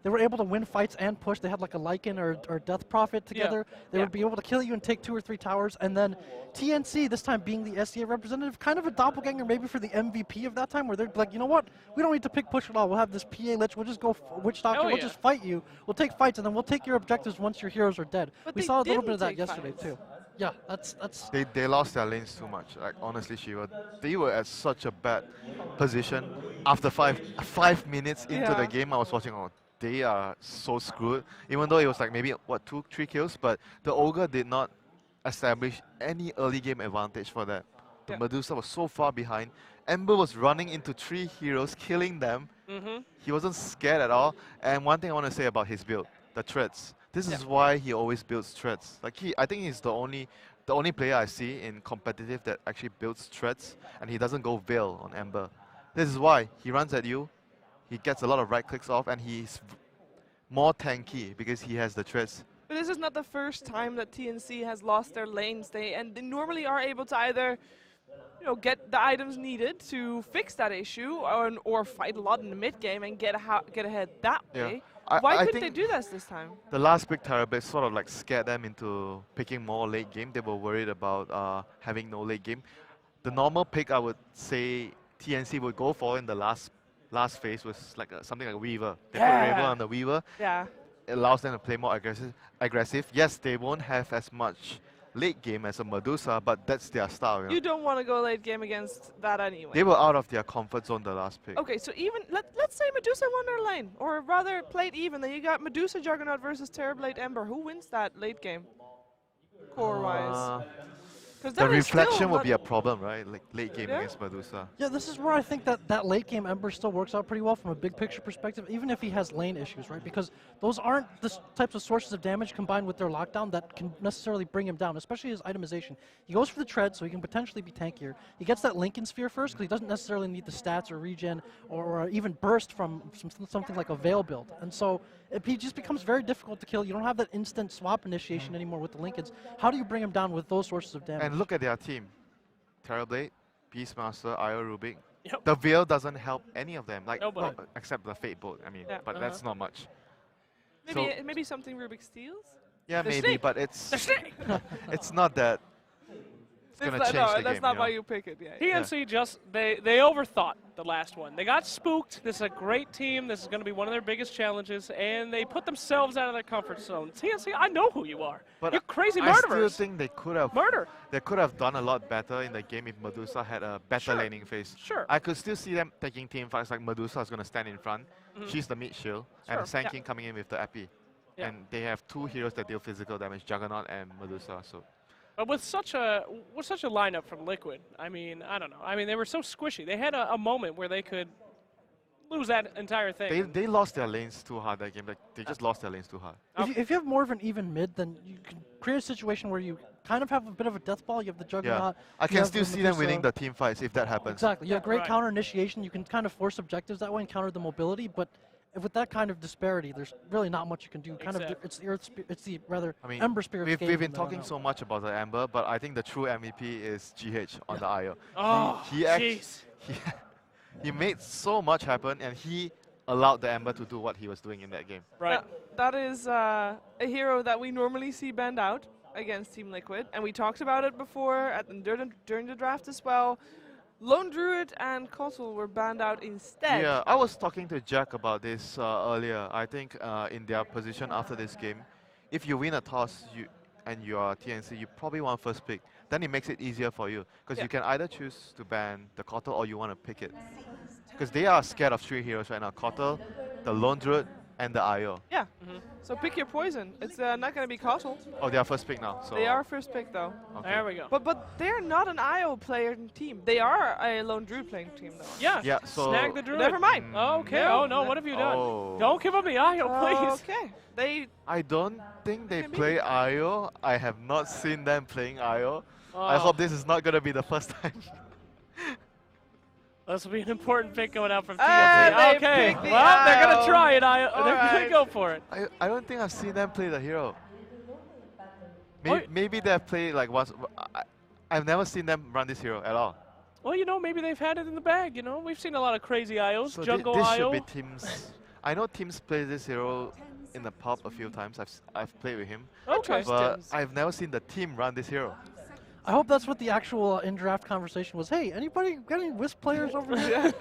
they were able to win fights and push. They had like a Lycan or Death Prophet together. They would be able to kill you and take 2 or 3 towers. And then TNC, this time being the SEA representative, kind of a doppelganger maybe for the MVP of that time, where they're like, you know what? We don't need to pick push at all. We'll have this PA Lich. We'll just go Witch Doctor. We'll just fight you. We'll take fights, and then we'll take your objectives once your heroes are dead. But we saw a little bit of that yesterday too. Yeah, that's. They lost their lanes too much. Like honestly, they were at such a bad position. After 5 minutes into the game, I was watching. Oh, they are so screwed. Even though it was like maybe 2-3 kills, but the Ogre did not establish any early game advantage for that. The Medusa was so far behind. Ember was running into 3 heroes, killing them. He wasn't scared at all. And one thing I want to say about his build, the treads. This is why he always builds treads. Like I think he's the only player I see in competitive that actually builds treads, and he doesn't go Veil on Ember. This is why he runs at you, he gets a lot of right clicks off, and he's more tanky because he has the treads. But this is not the first time that TNC has lost their lanes. They normally are able to either get the items needed to fix that issue, or fight a lot in the mid game and get ahead that way. Why couldn't they do this time? The last big Terrorblade sort of like scared them into picking more late game. They were worried about having no late game. The normal pick I would say TNC would go for in the last phase was like something like Weaver. They put Weaver on the Weaver. Yeah. It allows them to play more aggressive. Yes, they won't have as much late game as a Medusa, but that's their style. You don't want to go late game against that anyway. They were out of their comfort zone the last pick. Okay, so even let's say Medusa won their lane, or rather played even. Then you got Medusa Juggernaut versus Terrorblade Ember. Who wins that late game, core-wise? The reflection would be a problem, right? Like late game against Medusa. Yeah, this is where I think that late game Ember still works out pretty well from a big picture perspective, even if he has lane issues, right? Because those aren't the types of sources of damage combined with their lockdown that can necessarily bring him down, especially his itemization. He goes for the tread, so he can potentially be tankier. He gets that Lincoln Sphere first, because he doesn't necessarily need the stats or regen or even burst from something like a Veil build. And so he just becomes very difficult to kill. You don't have that instant swap initiation anymore with the Lincolns. How do you bring him down with those sources of damage? And look at their team. Terrorblade, Beastmaster, Io Rubik. Yep. The veil doesn't help any of them, like Nobody. well, except the fate bolt. I mean, Yeah. but that's not much. Maybe So maybe something Rubik steals. yeah, The maybe, snake. but it's The snake! it's not that. It's gonna change the that's game. not you why know? you pick it. Yeah. TNC just, they overthought the last one. They got spooked. This is a great team. This is going to be one of their biggest challenges, and they put themselves out of their comfort zone. TNC, I know who you are. But You're crazy I still murderers. think they could have Murder. They could have done a lot better in the game if Medusa had a better Sure. laning phase. Sure. I could still see them taking team fights like Medusa is going to stand in front. She's the mid shield, and Sure, Sand yeah. King coming in with the epi. Yeah. And they have two heroes that deal physical damage, Juggernaut and Medusa. So But with such a lineup from Liquid, I mean, I don't know. I mean, they were so squishy. They had a moment where they could lose that entire thing. they lost their lanes too hard that game. Like they just lost their lanes too hard. If you have more of an even mid, then you can create a situation where you kind of have a bit of a death ball. You have the Yeah, Juggernaut. I you can have still the see them winning Medusa. the team fights if that happens. Exactly. You have great Right. counter initiation. You can kind of force objectives that way and counter the mobility. But with that kind of disparity, there's really not much you can do. Kind of, Exactly. it's the it's the rather I mean, Ember Spirit. we've been talking so much about the Ember, but I think the true MVP is GH on the IO. Oh, he, act- jeez. he made so much happen, and he allowed the Ember to do what he was doing in that game. Right. That is a hero that we normally see banned out against Team Liquid, and we talked about it before during the draft as well. Lone Druid and Kotal were banned out instead. Yeah, I was talking to Jack about this earlier. I think in their position after this game, if you win a toss and you are TNC, you probably want first pick. Then it makes it easier for you because Yeah. you can either choose to ban the Kotal or you want to pick it. Because they are scared of three heroes right now: Kotal, the Lone Druid, and the IO. Yeah. So pick your poison. It's not going to be Kotal. Oh, they are first pick now. So They are first pick though. okay. There we go. But they're not an IO player team. They are a Lone Druid playing team though. Yeah. Yeah, so- Snag the druid. Never mind. Okay. No. Oh no. What have you done? Oh. Don't give up the IO, please. Okay. They I don't think they Maybe. play IO. I have not seen them playing IO. I Oh. hope this is not going to be the first time. This will be an important pick going out from And TNC. they Okay. picked the Well, they're IO. gonna try it. They're gonna Alright. go for it. I don't think I've seen them play the hero. Oh, Maybe they've played like once. I've never seen them run this hero at all. Well, you know, maybe they've had it in the bag. You know, we've seen a lot of crazy IOs. So Jungle this IO. should be Teams. I know Teams play this hero in the pub a few times. I've played with him, Okay. but Teams. I've never seen the team run this hero. I hope that's what the actual in-draft conversation was. Hey, anybody got any Wisp players over here?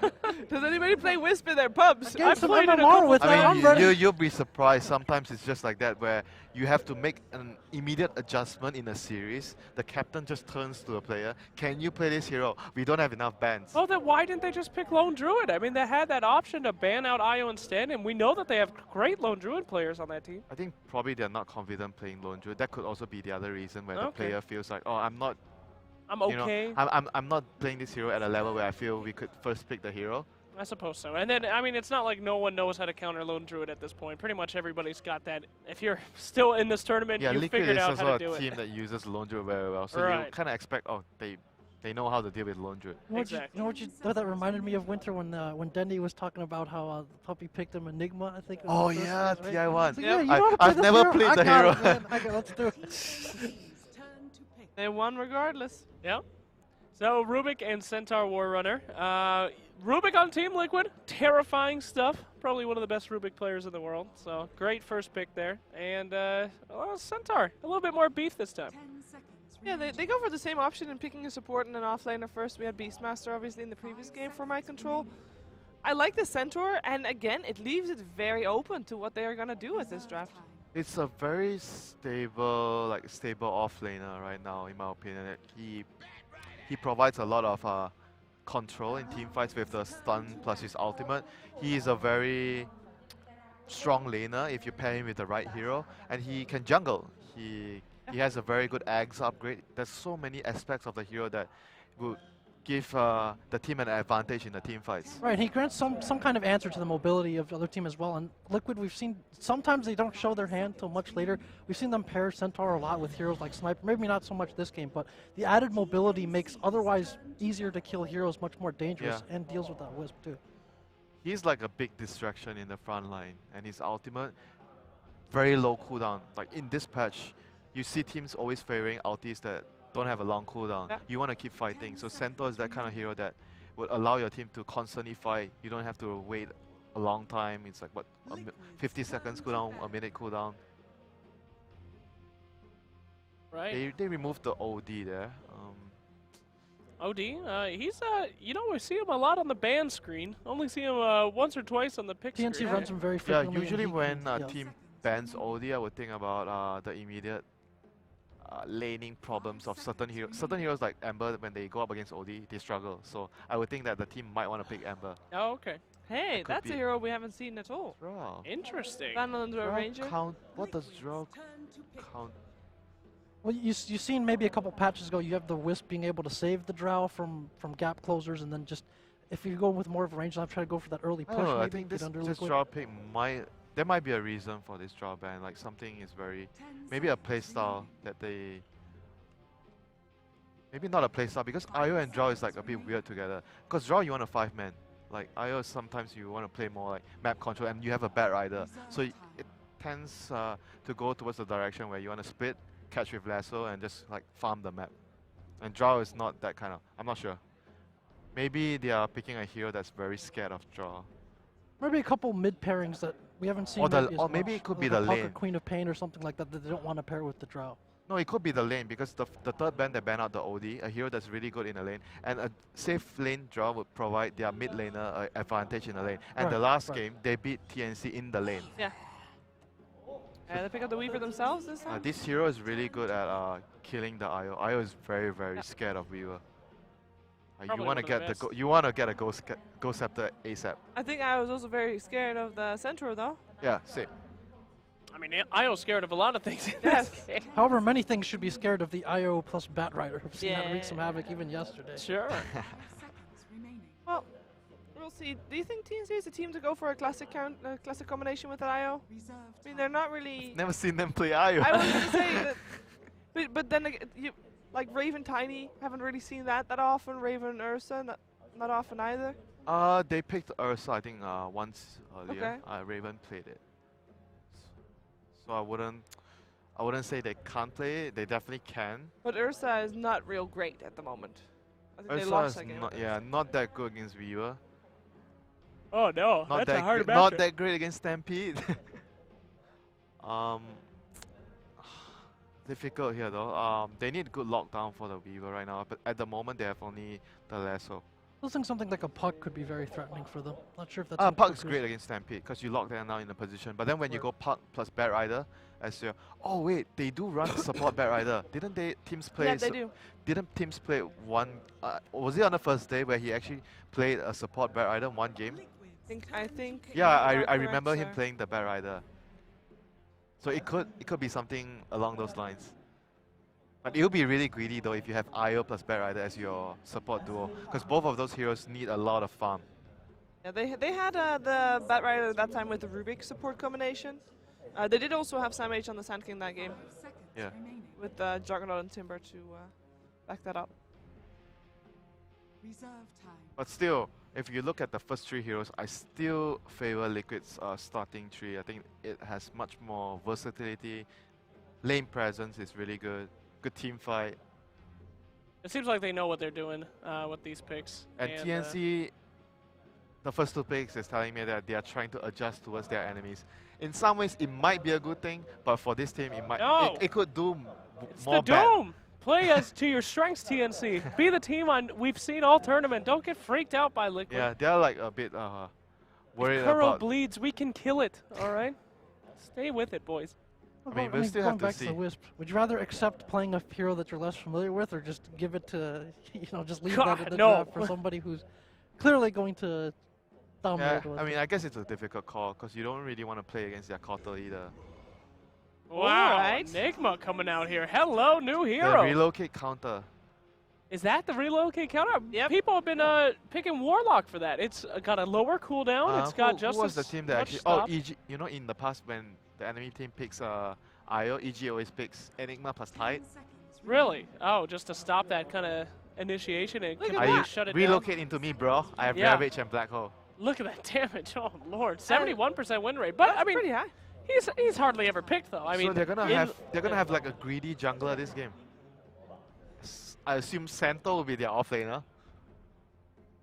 Does anybody play Wisp in their pubs? Getting some played it a MMR couple with I I'm mean, ready. you'll be surprised. Sometimes it's just like that, where you have to make an immediate adjustment in a series. The captain just turns to a player. Can you play this hero? We don't have enough bans. Oh, then why didn't they just pick Lone Druid? I mean, they had that option to ban out IO instead, and we know that they have great Lone Druid players on that team. I think probably they're not confident playing Lone Druid. That could also be the other reason where the Okay. player feels like, oh, I'm not, I'm you know, okay. I'm not playing this hero at a level where I feel we could first pick the hero. I suppose so. And then, I mean, it's not like no one knows how to counter Lone Druid at this point. Pretty much everybody's got that. If you're still in this tournament, Yeah, you Liquid figured is out how also to a do team it. that uses Lone Druid very well. So you Right. kind of expect, oh, they know how to deal with Lone Druid. Exactly. You know what that reminded me of Winter when Dendy was talking about how the puppy picked him Enigma, I think. Oh was the first yeah, one, right? TI1. It's like, Yeah. yeah, you know how to play I've this never hero? played I the got it, hero. man. Let's do it. Turn to pick. They won regardless. Yeah. So Rubik and Centaur War Runner. Rubik on Team Liquid, terrifying stuff. Probably one of the best Rubik players in the world. So great first pick there. And well, Centaur, a little bit more beef this time. 10 seconds. Yeah, they go for the same option in picking a support and an offlaner first. We had Beastmaster obviously in the previous game for my control. I like the Centaur, and again, it leaves it very open to what they are going to do with this draft. It's a very stable offlaner right now, in my opinion. He provides a lot of control in team fights with the stun plus his ultimate. He is a very strong laner if you pair him with the right hero, and he can jungle. He has a very good Ags upgrade. There's so many aspects of the hero that would give the team an advantage in the team fights. Right, he grants some kind of answer to the mobility of the other team as well. And Liquid, we've seen sometimes they don't show their hand till much later. We've seen them pair Centaur a lot with heroes like Sniper. Maybe not so much this game, but the added mobility makes otherwise easier to kill heroes much more dangerous and deals with that Wisp too. He's like a big distraction in the front line, and his ultimate, very low cooldown. Like in this patch, you see teams always favoring ultis that don't have a long cooldown. Yeah. You want to keep fighting. So Centaur is that kind of hero that would allow your team to constantly fight. You don't have to wait a long time. It's like what, 50 seconds cooldown, a minute cooldown. Right. They removed the OD there. OD, he's you know, we see him a lot on the ban screen. Only see him once or twice on the pick TNC screen. runs him very Yeah, frequently. and usually he when can- a team bans OD, I would think about the immediate laning problems of certain heroes. Certain heroes like Ember, when they go up against OD, they struggle. So I would think that the team might want to pick Ember. Oh, okay. Hey, could that's a be. hero we haven't seen at all. Draw. Interesting. Vandal into a Draw Ranger. count. What does draw count? Well, you've seen maybe a couple patches ago, you have the Wisp being able to save the Drow from gap closers, and then just, if you go with more of a range, I'll try to go for that early I push. don't know. I maybe, think get this under this liquid. draw pick might. There might be a reason for this draw ban. Like something is very, maybe a playstyle that they. Maybe not a playstyle because IO and draw is like a bit weird together. Because draw you want a 5-man. Like IO sometimes you want to play more like map control and you have a Bat Rider. So it tends to go towards the direction where you want to split, catch with lasso and just like farm the map. And draw is not that kind of. I'm not sure. Maybe they are picking a hero that's very scared of draw. Maybe a couple mid pairings that we haven't seen. Or maybe it could be like the a Puck or lane. Queen of Pain or something like that that they don't want to pair with the Drow. No, it could be the lane because the third ban they ban out the OD, a hero that's really good in the lane, and a safe lane draw would provide their mid laner advantage in the lane. And the Right, last right. game, they beat TNC in the lane. Yeah. They pick up the Weaver themselves this time. This hero is really good at killing the IO. IO is very scared of Weaver. You Probably want one to of the get the best. you want to get a Ghost Scepter ASAP. I think I was also very scared of the Centaur though. Yeah, same. I mean, IO's scared of a lot of things in Yes. this game. However, many things should be scared of the IO plus Bat Rider. I've seen that wreak some Yeah. havoc even yesterday. Sure. Seconds remaining. Well, we'll see. Do you think TNC is a team to go for a classic classic combination with an IO? Reserved I mean, they're not really. Never seen them play IO. I was going to say that, but then you like Raven Tiny haven't really seen that often. Raven Ursa not often either. They picked Ursa I think once earlier. Okay. Raven played it. So I wouldn't say they can't play it. They definitely can. But Ursa is not real great at the moment. I think they Ursa lost is that game. not that good against Weaver. Oh no, Not that's a hard matchup. not that great against Stampede. Difficult here though. They need good lockdown for the Weaver right now, but at the moment they have only the lasso. I still think something like a Puck could be very threatening for them. Not sure if that's. Puck is because- great against Stampede because you lock them now in a position. But then when you Right. go Puck plus Bat Rider as your wait, they do run support Bat Rider. Didn't they teams play? Yeah, they do. Didn't teams play one? Was it on the first day where he actually played a support Bat Rider in one game? I think. Yeah, you are I remember correct, him sir. playing the Bat Rider. So it could be something along those lines. But it would be really greedy though if you have IO plus Bat Rider as your support duo, because both of those heroes need a lot of farm. Yeah, they had the Bat Rider at that time with the Rubik support combination. They did also have Sam H on the Sand King that game Seconds Yeah. remaining. with Juggernaut and Timber to back that up. Reserve time. But still, if you look at the first three heroes, I still favor Liquid's starting tree. I think it has much more versatility. Lane presence is really good. Good team fight. It seems like they know what they're doing with these picks. And TNC, the first two picks is telling me that they are trying to adjust towards their enemies. In some ways, it might be a good thing, but for this team, it might No. it could do It's more the bad. Doom. Play as to your strengths, TNC. Be the team we've seen all tournament. Don't get freaked out by Liquid. Yeah, they're like a bit worried If Kuro about. bleeds, we can kill it. All right. Stay with it, boys. Well, I mean, we'll still have going to back to the see. Wisp, would you rather accept playing a hero that you're less familiar with, or just give it to, just leave that God, in the no. draft for somebody who's clearly going to Yeah, dominate with I mean, it? I guess it's a difficult call because you don't really want to play against their Kotal either. Wow. Alright. Enigma coming out here. Hello, new The hero. relocate counter. Is that the relocate counter? Yep. People have been picking Warlock for that. It's got a lower cooldown. It's got just who was as the team that much actually? stop. EG. You know, in the past when the enemy team picks IO, EG always picks Enigma plus Tide. 10 seconds Really? Oh, just to stop that kind of initiation and Look at completely that. shut it Relocate into me, bro. I have Yeah. Ravage and Black Hole. down. Look at that damage. Oh, Lord. 71% win rate. But, That's I mean, pretty high. he's hardly ever picked, though. I mean, so they're gonna in- have like a greedy jungler this game. I assume Santo will be their offlaner.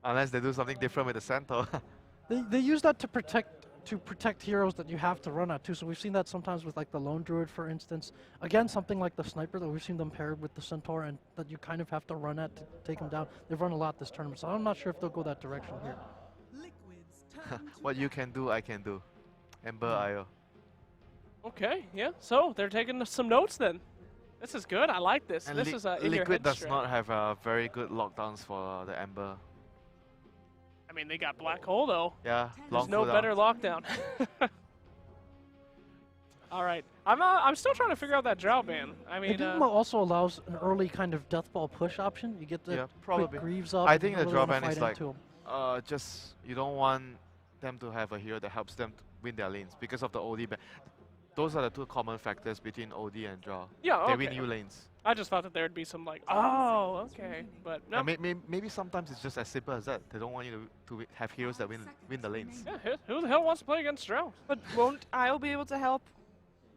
Unless they do something different with the Centaur. They use that to protect heroes that you have to run at too. So we've seen that sometimes with like the Lone Druid, for instance. Again, something like the Sniper that we've seen them paired with the Centaur and that you kind of have to run at to take them down. They've run a lot this tournament, so I'm not sure if they'll go that direction here. What you can do, I can do. Ember IO. Okay, yeah. So they're taking some notes then. This is good. I like this. And This is in your Liquid head does strat. not have very good lockdowns for the Ember. I mean, they got Black Hole though. Yeah, There's long no cooldown. better lockdown. All right, I'm still trying to figure out that Drow ban. I mean, Enigma also allows an early kind of death ball push option. You get the Yeah, quick probably. Greaves up. I and think you the really draw wanna ban is fight like, into 'em. just you don't want them to have a hero that helps them to win their lanes because of the OD ban. Those are the two common factors between OD and draw. yeah, They okay. win you lanes. I just thought that there would be some like, oh, okay, but no. And maybe sometimes it's just as simple as that. They don't want you to have heroes that win the lanes. Yeah, who the hell wants to play against Drow? But won't IO be able to help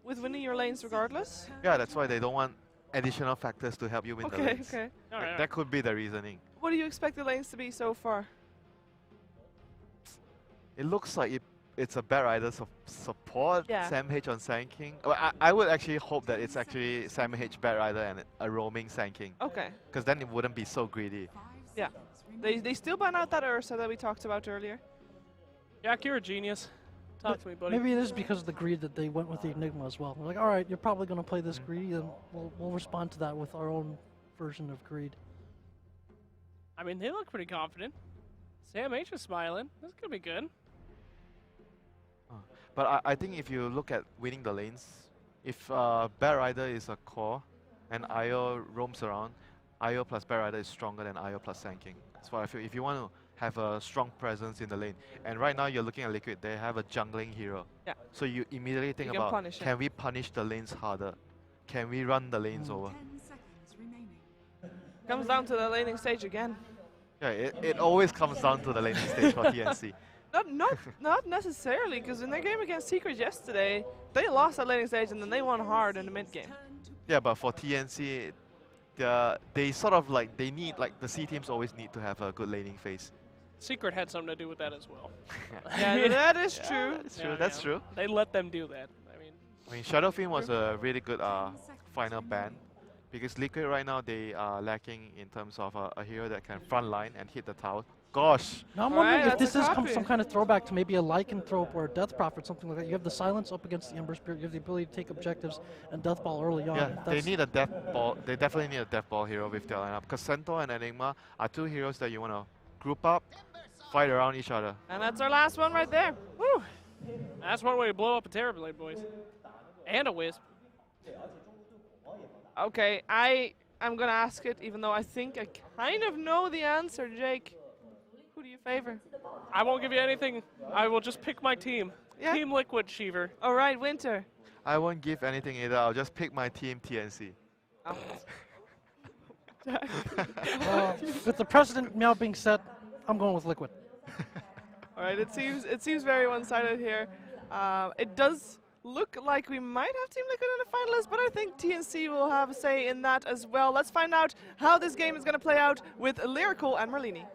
with winning your lanes regardless? Yeah, that's why they don't want additional factors to help you win the Okay, lanes. okay. All right, That could be the reasoning. What do you expect the lanes to be so far? It looks like it's a Bat Rider support, Yeah. Sam H on Sand King. Well, I would actually hope that it's actually Sam H Bat Rider and a roaming Sand King. Okay. Because then it wouldn't be so greedy. Yeah. They still ban out that Ursa that we talked about earlier. Jack, you're a genius. Talk to me, buddy. Maybe it is because of the greed that they went with the Enigma as well. They're like, all right, you're probably going to play this greedy, and we'll respond to that with our own version of greed. I mean, they look pretty confident. Sam H is smiling. This is gonna be good. But I think if you look at winning the lanes, if Bat Rider is a core and IO roams around, IO plus Bat Rider is stronger than IO plus Sand King. That's what I feel. If you want to have a strong presence in the lane, and right now you're looking at Liquid, they have a jungling hero. Yeah. So you immediately think You can about, punish it. can we punish the lanes harder? Can we run the lanes over? 10 seconds remaining. Comes down to the laning stage again. Yeah, it always comes down to the laning stage for TNC. Not necessarily, because in their game against Secret yesterday, they lost that laning stage and then they won hard in the mid game. Yeah, but for TNC, they sort of like, they need, like the C teams always need to have a good laning phase. Secret had something to do with that as well. Yeah, that is true. That's true, Yeah, that's yeah. true. They let them do that. I mean, Shadowfiend was a really good final ban, because Liquid right now, they are lacking in terms of a hero that can front line and hit the tower. Gosh! Now I'm Alright, wondering if that's this a is copy. some kind of throwback to maybe a Lycanthrope or a Death Prophet, something like that. You have the silence up against the Ember Spirit, you have the ability to take objectives and Death Ball early on. Yeah, If they that's- need a death ball. They definitely need a death ball hero with their lineup, because Centaur and Enigma are two heroes that you want to group up, fight around each other. And that's our last one right there. Woo! That's one way to blow up a Terrorblade, boys. And a Wisp. Okay, I'm gonna ask it, even though I think I kind of know the answer, Jake. Who do you favor? I won't give you anything. I will just pick my team. Yeah. Team Liquid, Sheever. All right, Winter. I won't give anything either. I'll just pick my team TNC. Oh. with the precedent now being set, I'm going with Liquid. All right, it seems very one-sided here. It does look like we might have Team Liquid in the finalists, but I think TNC will have a say in that as well. Let's find out how this game is going to play out with Lyrical and Merlini.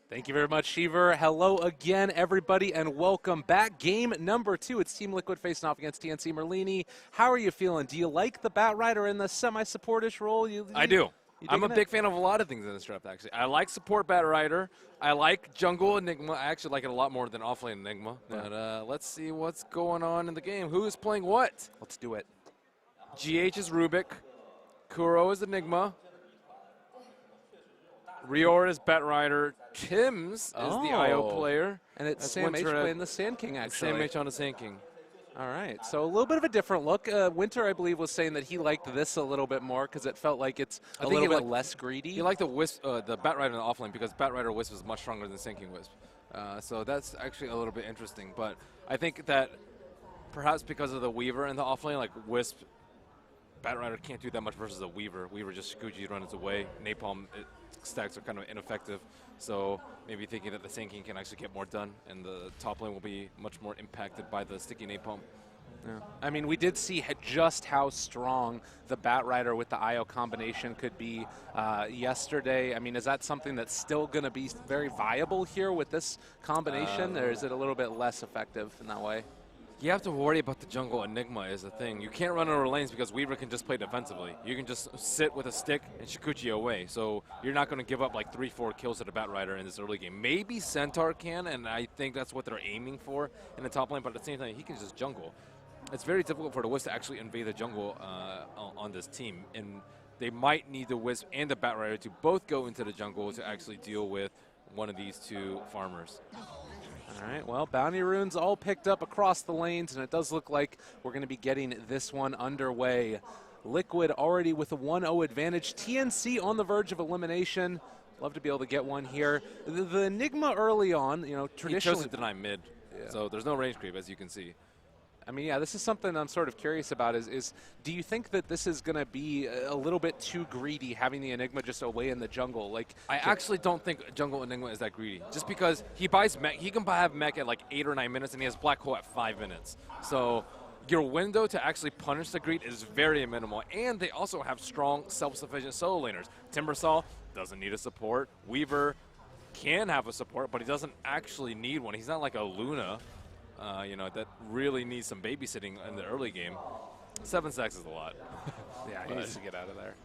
Thank you very much, Sheever. Hello again, everybody, and welcome back. Game number 2. It's Team Liquid facing off against TNC Merlini. How are you feeling? Do you like the Bat Rider in the semi-supportish role? I do. You I'm a digging big it? fan of a lot of things in this draft, actually. I like support Bat Rider. I like jungle Enigma. I actually like it a lot more than offlane Enigma. But let's see what's going on in the game. Who is playing what? Let's do it. GH is Rubik. Kuro is Enigma. Rior is Bat Rider. Tims is the IO player. And it's That's Sam H Winter playing the Sand King, actually. Sam H on the Sand King. All right, so a little bit of a different look. Winter, I believe, was saying that he liked this a little bit more because it felt like it's a think little he bit liked- less greedy. You like the Wisp, the Bat Rider in the offlane because Bat Rider Wisp is much stronger than Sinking Wisp. So that's actually a little bit interesting. But I think that perhaps because of the Weaver in the offlane, like Wisp, Bat Rider can't do that much versus a Weaver. Weaver just Shukuji runs away. Napalm stacks are kind of ineffective. So maybe thinking that the Sinking can actually get more done and the top lane will be much more impacted by the sticky Napalm. Yeah. I mean, we did see just how strong the Batrider with the IO combination could be yesterday. I mean, is that something that's still going to be very viable here with this combination, or is it a little bit less effective in that way? You have to worry about the jungle Enigma is the thing. You can't run over lanes because Weaver can just play defensively. You can just sit with a stick and Shikuchi away. So you're not going to give up like 3-4 kills to the Batrider in this early game. Maybe Centaur can, and I think that's what they're aiming for in the top lane, but at the same time, he can just jungle. It's very difficult for the Wisp to actually invade the jungle on this team, and they might need the Wisp and the Batrider to both go into the jungle to actually deal with one of these two farmers. All right, well, bounty runes all picked up across the lanes, and it does look like we're going to be getting this one underway. Liquid already with a 1-0 advantage. TNC on the verge of elimination. Love to be able to get one here. The Enigma early on, you know, traditionally... He chose to deny mid, so there's no range creep, as you can see. I mean, yeah, this is something I'm sort of curious about is do you think that this is going to be a little bit too greedy, having the Enigma just away in the jungle? Like, I actually don't think Jungle Enigma is that greedy, just because he buys mech, he can have mech at like 8 or 9 minutes, and he has Black Hole at 5 minutes. So your window to actually punish the greed is very minimal, and they also have strong, self-sufficient solo laners. Timbersaw doesn't need a support. Weaver can have a support, but he doesn't actually need one. He's not like a Luna. You know, that really needs some babysitting in the early game. 7 stacks is a lot. Yeah, he needs to get out of there.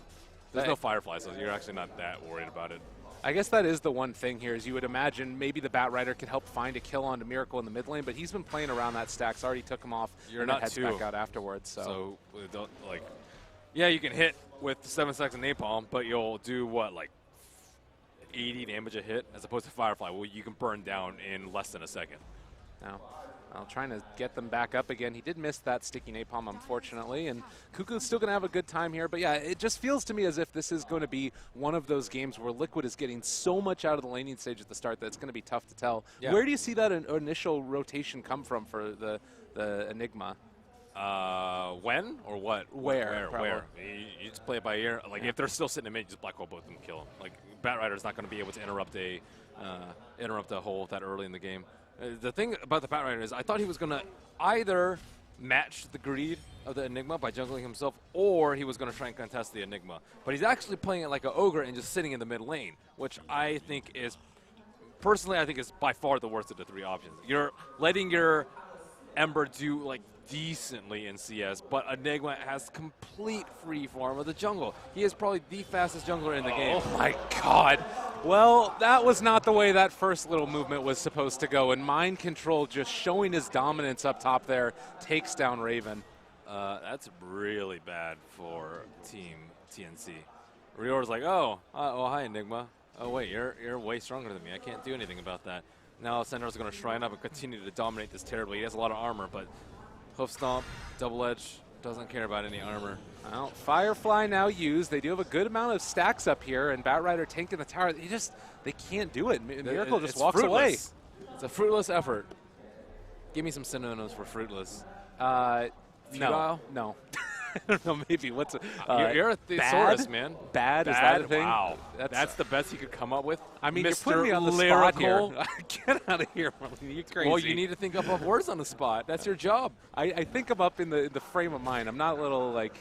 There's no Firefly, so you're actually not that worried about it. I guess that is the one thing here, is you would imagine maybe the Batrider could help find a kill onto Miracle in the mid lane, but he's been playing around that stacks, already took him off, You're not heads too. back out afterwards. So don't, like, yeah, you can hit with 7 stacks of Napalm, but you'll do, what, like 80 damage a hit, as opposed to Firefly, well, you can burn down in less than a second. Now, trying to get them back up again. He did miss that sticky napalm, unfortunately, and Kuku's still going to have a good time here. But yeah, it just feels to me as if this is going to be one of those games where Liquid is getting so much out of the laning stage at the start that it's going to be tough to tell. Yeah. Where do you see that initial rotation come from for the Enigma? When or what? Where? You just play it by ear. Like, if they're still sitting in mid, you just black hole both of them, kill them. Like, Batrider's not going to be able to interrupt a hole that early in the game. The thing about the Batrider is I thought he was going to either match the greed of the Enigma by jungling himself, or he was going to try and contest the Enigma. But he's actually playing it like an ogre and just sitting in the mid lane, which I think is, personally, I think is by far the worst of the 3 options. You're letting your Ember do, like, decently in CS, but Enigma has complete free form of the jungle. He is probably the fastest jungler in the game. Oh my god. Well, that was not the way that first little movement was supposed to go, and Mind Control just showing his dominance up top there takes down Raven. That's really bad for Team TNC. Rior's like, oh, hi Enigma. Oh wait, you're way stronger than me. I can't do anything about that. Now Centaur's going to shrine up and continue to dominate this terribly. He has a lot of armor, but Hoof Stomp, Double Edge, doesn't care about any armor. Well, Firefly now used. They do have a good amount of stacks up here, and Batrider tanking the tower. They can't do it. Miracle just walks away. It's a fruitless effort. Give me some synonyms for fruitless. No. I don't know, maybe. What's you're a thesaurus, man. Bad? Is that a thing? Wow. That's the best you could come up with? I mean, Mr. you're putting me on the spot here. Get out of here, Marlene. You're crazy. Well, you need to think up words on the spot. That's your job. I think I'm up in the frame of mind. I'm not a little, like,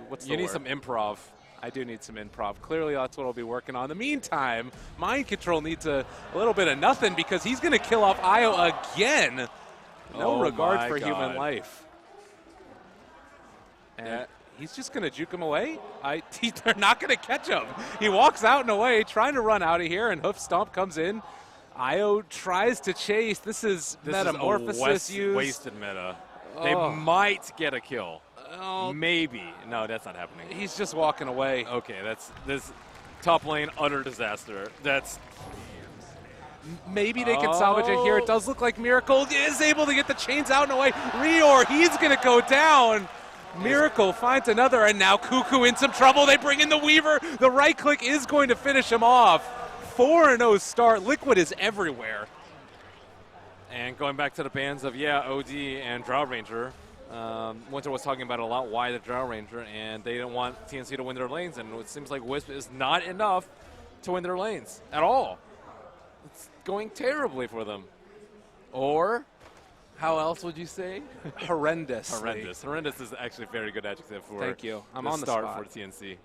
what's the word? You need some improv. I do need some improv. Clearly, that's what I'll be working on. In the meantime, Mind Control needs a little bit of nothing because he's going to kill off Io again. No regard for human life. And he's just going to juke him away. They're not going to catch him. He walks out and away, trying to run out of here, and Hoof Stomp comes in. Io tries to chase. This is Metamorphosis used. Wasted meta. They might get a kill. Maybe. No, that's not happening. He's just walking away. Okay, this top lane, utter disaster. Maybe they can salvage it here. It does look like Miracle is able to get the chains out and away. Rior, he's going to go down. Miracle finds another, and now Cuckoo in some trouble. They bring in the Weaver. The right click is going to finish him off. 4-0 start. Liquid is everywhere. And going back to the bans of, OD and Drow Ranger, Winter was talking about it a lot, why the Drow Ranger, and they didn't want TNC to win their lanes, and it seems like Wisp is not enough to win their lanes at all. It's going terribly for them. Or How else would you say? Horrendous. Horrendous. Horrendous is actually a very good adjective for Thank you. I'm the on the start spot. for TNC.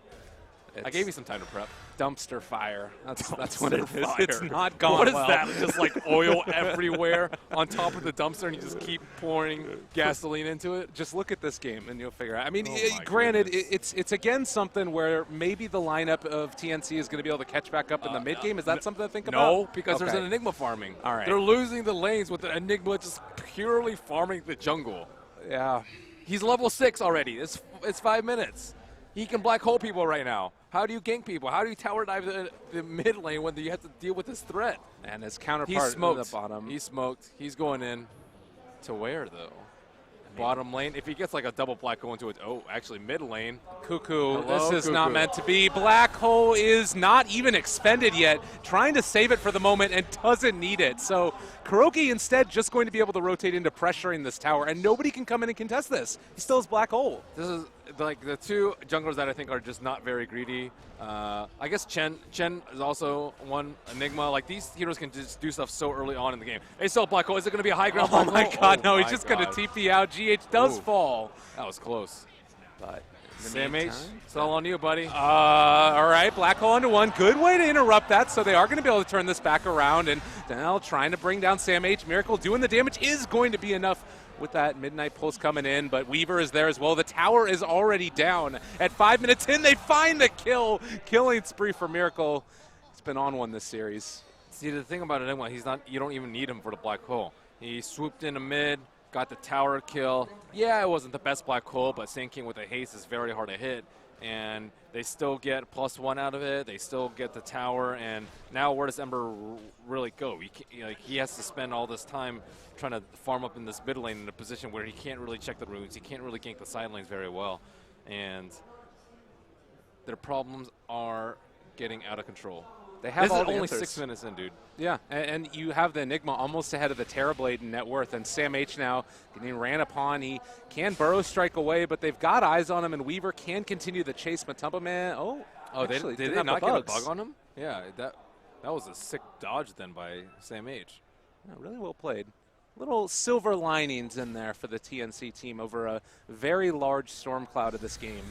I gave you some time to prep. Dumpster fire. That's what Dumpster it is. fire. It's not gone What is well. that? Just like oil everywhere on top of the dumpster, and you just keep pouring gasoline into it? Just look at this game and you'll figure out. I mean, Oh my granted, goodness. it's again something where maybe the lineup of TNC is going to be able to catch back up in the mid game. Is that something to think about? No, because there's Okay. an Enigma farming. All right. They're losing the lanes with the Enigma just purely farming the jungle. Yeah. He's level 6 already. It's 5 minutes. He can black hole people right now. How do you gank people? How do you tower dive the mid lane when you have to deal with this threat? And his counterpart He's smoked. in the bottom. He's smoked. He's going in. To where, though? Bottom lane. If he gets like a double black hole into it, oh, actually mid lane. Cuckoo, Hello, this is not Cuckoo. meant to be. Black hole is not even expended yet. Trying to save it for the moment and doesn't need it. So Kuroki instead just going to be able to rotate into pressuring this tower, and nobody can come in and contest this. He still has black hole. This is like the two junglers that I think are just not very greedy. I guess Chen is also one Enigma. Like these heroes can just do stuff so early on in the game. They still black hole. Is it going to be a high ground? Oh black my hole? god, Oh no, he's my just going to God. TP out. GH does Ooh. fall. That was close. But Sam H, it's all on you, buddy. all right, black hole into one. Good way to interrupt that, so they are going to be able to turn this back around. And now trying to bring down Sam H. Miracle doing the damage is going to be enough with that Midnight Pulse coming in, but Weaver is there as well. The tower is already down. At 5 minutes in, they find the kill. Killing spree for Miracle. He's been on one this series. See, the thing about Enigma, he's not. You don't even need him for the black hole. He swooped into mid, got the tower kill. Yeah, it wasn't the best black hole, but Sand King with a haste is very hard to hit. And they still get +1 out of it. They still get the tower. And now where does Ember really go? He has to spend all this time trying to farm up in this mid lane in a position where he can't really check the runes. He can't really gank the side lanes very well. And their problems are getting out of control. They have This all is the only answers. 6 minutes in, dude. Yeah, and you have the Enigma almost ahead of the Terrorblade in net worth, and Sam H now getting ran upon. He can burrow strike away, but they've got eyes on him, and Weaver can continue the chase. Matumba Man, actually, Did didn't they have not the get a bugs. bug on him? Yeah, that was a sick dodge then by Sam H. Yeah, really well played. Little silver linings in there for the TNC team over a very large storm cloud of this game.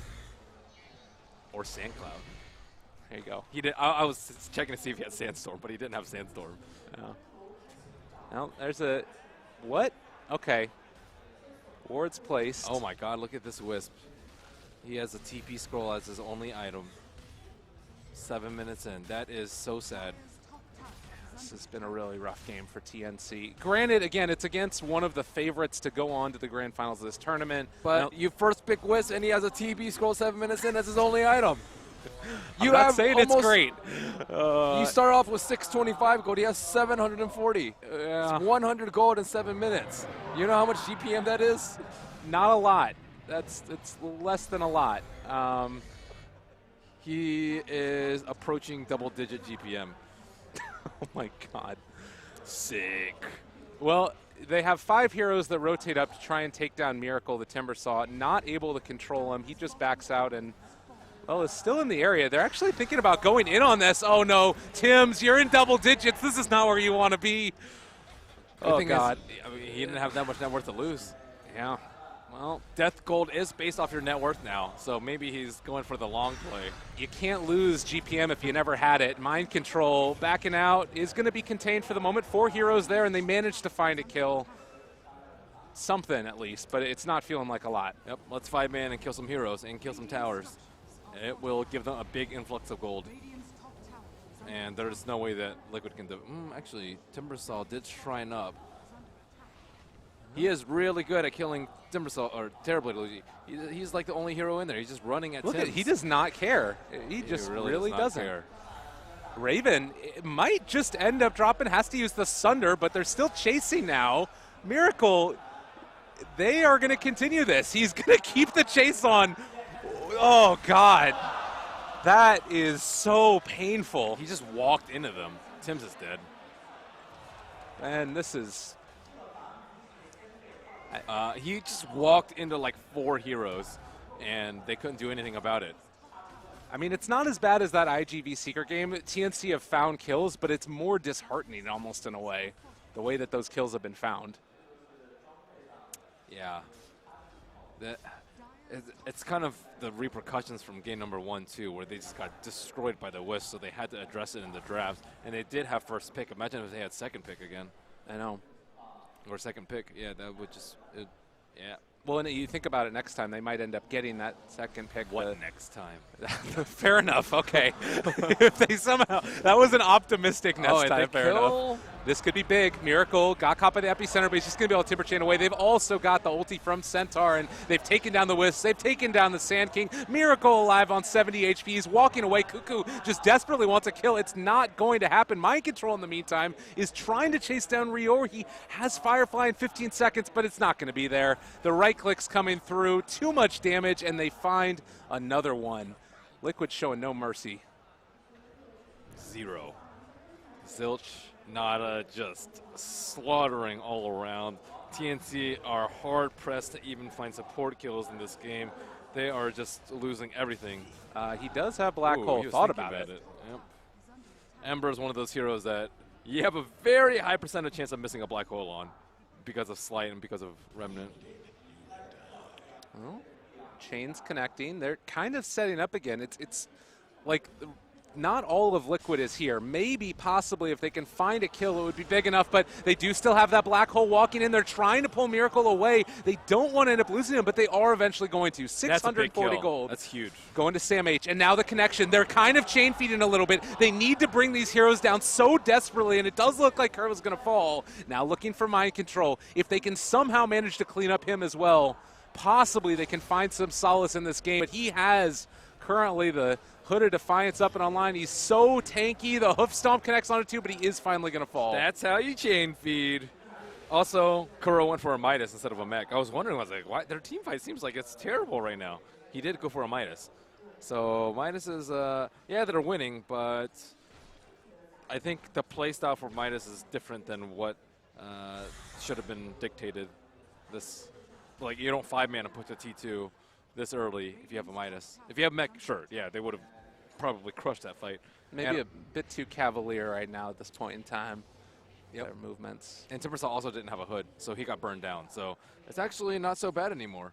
Or Sandcloud. There you go. He did. I was checking to see if he had Sandstorm, but he didn't have Sandstorm. Oh. Now, there's a... What? Okay. Ward's placed. Oh my god, look at this Wisp. He has a TP scroll as his only item. 7 minutes in. That is so sad. This has been a really rough game for TNC. Granted, again, it's against one of the favorites to go on to the grand finals of this tournament. But Now, you first pick Wisp, and he has a TP scroll 7 minutes in as his only item. I'm not saying it's great. You start off with 625 gold. He has 740. Yeah. It's 100 gold in 7 minutes. You know how much GPM that is? Not a lot. It's less than a lot. He is approaching double-digit GPM. Oh my god. Sick. Well, they have 5 heroes that rotate up to try and take down Miracle, the Timbersaw. Not able to control him. He just backs out and, well, is still in the area. They're actually thinking about going in on this. Oh no, Tims, you're in double digits. This is not where you want to be. Good Oh thing god. is, I mean, he didn't have that much net worth to lose. Yeah. Well, Death Gold is based off your net worth now, so maybe he's going for the long play. You can't lose GPM if you never had it. Mind Control backing out is going to be contained for the moment. 4 heroes there, and they managed to find a kill. Something at least, but it's not feeling like a lot. Yep, let's 5-man and kill some heroes and kill some towers. It will give them a big influx of gold. And there's no way that Liquid can do. Actually, Timbersaw did shrine up. He is really good at killing Timbersaw or Terrorblade. He's like the only hero in there. He's just running at Look at Tims. he does not care. He just really does not doesn't. care. Raven might just end up dropping, has to use the Sunder, but they're still chasing now. Miracle, they are going to continue this. He's going to keep the chase on. Oh, God. That is so painful. He just walked into them. Tims is dead. And this is... He just walked into like 4 heroes, and they couldn't do anything about it. I mean, it's not as bad as that IGV Seeker game. TNC have found kills, but it's more disheartening almost in a way, the way that those kills have been found. Yeah. It's kind of the repercussions from game number 1, too, where they just got destroyed by the Wisp, so they had to address it in the drafts. And they did have first pick. Imagine if they had second pick again. I know. Or second pick. Yeah, that would just, yeah. Well, and you think about it, next time they might end up getting that second pick. What next time? Fair enough. Okay. If they somehow, that was an optimistic next time. Fair enough. This could be big. Miracle got caught by the epicenter, but he's just going to be able to timber chain away. They've also got the ulti from Centaur, and they've taken down the Wisp. They've taken down the Sand King. Miracle alive on 70 HP. He's walking away. Cuckoo just desperately wants a kill. It's not going to happen. Mind Control, in the meantime, is trying to chase down Rio. He has Firefly in 15 seconds, but it's not going to be there. The right click's coming through. Too much damage, and they find another one. Liquid showing no mercy. 0. Zilch, Nada just slaughtering all around. TNC are hard pressed to even find support kills in this game. They are just losing everything. He does have Black Hole. Thought about it. Yep. Ember is one of those heroes that you have a very high percentage chance of missing a Black Hole on because of Slight and because of Remnant. Well, chains connecting. They're kind of setting up again. It's like not all of Liquid is here. Maybe, possibly, if they can find a kill, it would be big enough, but they do still have that Black Hole walking in. They're trying to pull Miracle away. They don't want to end up losing him, but they are eventually going to. 640 gold. That's huge. Going to Sam H. And now the connection. They're kind of chain feeding a little bit. They need to bring these heroes down so desperately, and it does look like Curva's going to fall. Now looking for Mind Control. If they can somehow manage to clean up him as well, possibly they can find some solace in this game. But he has currently the Hood of Defiance up and online. He's so tanky. The Hoof Stomp connects on it too, but he is finally going to fall. That's how you chain feed. Also, Kuro went for a Midas instead of a mech. I was wondering, I was like, why? Their team fight seems like it's terrible right now. He did go for a Midas. So Midas is, yeah, they're winning, but I think the playstyle for Midas is different than what should have been dictated. This, like, you don't 5-man and put the T2 this early if you have a Midas. If you have mech, sure, yeah, they would have probably crushed that fight. Maybe a bit too cavalier right now at this point in time. Yep. Their movements. And Timbersaw also didn't have a hood, so he got burned down. So it's actually not so bad anymore.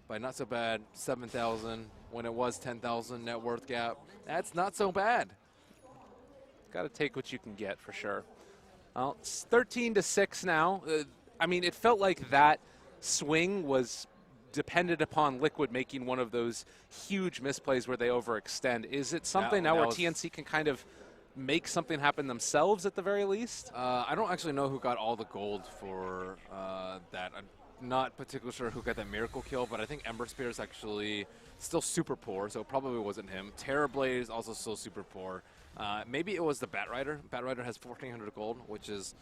By not so bad, 7,000 when it was 10,000 net worth gap. That's not so bad. Got to take what you can get for sure. Well, it's 13-6 now. I mean, it felt like that swing was depended upon Liquid making one of those huge misplays where they overextend. Is it something now where TNC can kind of make something happen themselves at the very least? I don't actually know who got all the gold for that. I'm not particularly sure who got that miracle kill, but I think Ember Spear is actually still super poor, so it probably wasn't him. Terrorblade is also still super poor. Maybe it was the Batrider. Batrider has 1,400 gold, which is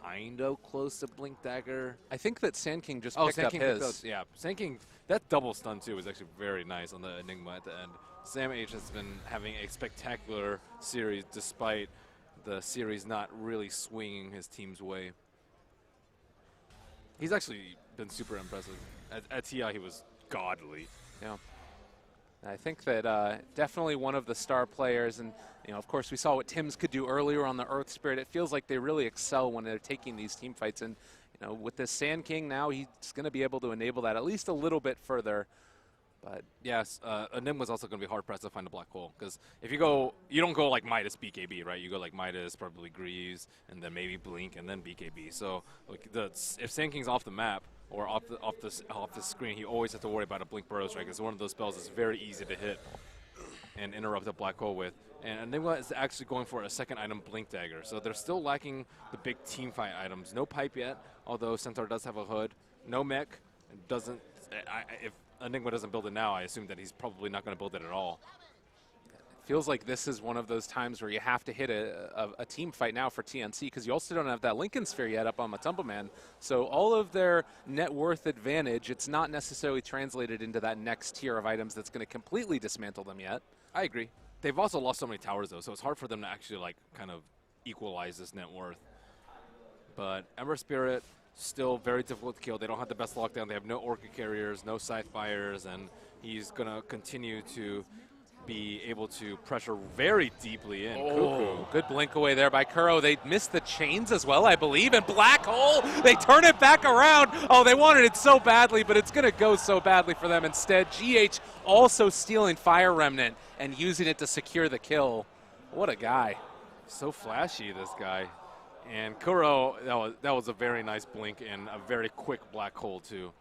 kind of close to Blink Dagger. I think that Sand King just picked up his. Yeah, Sand King, that double stun too was actually very nice on the Enigma at the end. Sam H has been having a spectacular series despite the series not really swinging his team's way. He's actually been super impressive. At TI, he was godly. Yeah. I think that definitely one of the star players, and of course we saw what Tim's could do earlier on the Earth Spirit. It feels like they really excel when they're taking these team fights, and with this Sand King now, he's going to be able to enable that at least a little bit further. But yes, Enigma's also going to be hard pressed to find a black hole, because if you go, you don't go like Midas BKB, right? You go like Midas, probably Greaves, and then maybe Blink, and then BKB. So like if Sand King's off the map or off the screen, he always has to worry about a Blink Burrow Strike. It's one of those spells that's very easy to hit and interrupt a black hole with. And Enigma is actually going for a second item, Blink Dagger. So they're still lacking the big team fight items. No pipe yet, although Centaur does have a hood. No mech. Doesn't. If Enigma doesn't build it now, I assume that he's probably not going to build it at all. Feels like this is one of those times where you have to hit a team fight now for TNC, because you also don't have that Lincoln Sphere yet up on Matumba Man. So all of their net worth advantage, it's not necessarily translated into that next tier of items that's going to completely dismantle them yet. I agree. They've also lost so many towers, though, so it's hard for them to actually, like, kind of equalize this net worth. But Ember Spirit, still very difficult to kill. They don't have the best lockdown. They have no Orchid Carriers, no Scythe Fires, and he's going to continue to be able to pressure very deeply in. Oh, good blink away there by Kuro. They missed the chains as well, I believe, and Black Hole, they turn it back around. Oh, they wanted it so badly, but it's going to go so badly for them instead. GH also stealing Fire Remnant and using it to secure the kill. What a guy. So flashy, this guy. And Kuro, that was a very nice blink and a very quick Black Hole, too.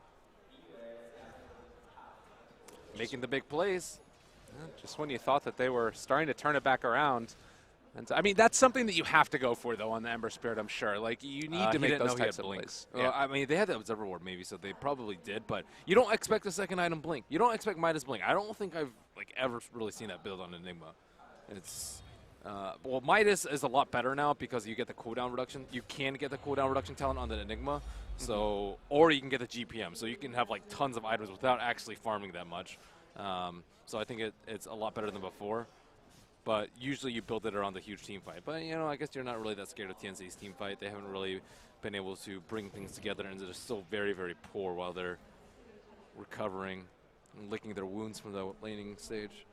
Making the big plays. Just when you thought that they were starting to turn it back around. And I mean, that's something that you have to go for, though, on the Ember Spirit, I'm sure. Like, you need to make those types of plays. Well, I mean, they had that Observer Ward, maybe, so they probably did. But you don't expect a second item blink. You don't expect Midas blink. I don't think I've ever really seen that build on Enigma. It's well, Midas is a lot better now because you get the cooldown reduction. You can get the cooldown reduction talent on the Enigma, so or you can get the GPM, so you can have like tons of items without actually farming that much. So I think it's a lot better than before. But usually you build it around the huge team fight. But, you know, I guess you're not really that scared of TNC's team fight. They haven't really been able to bring things together, and they're still very, very poor while they're recovering and licking their wounds from the laning stage.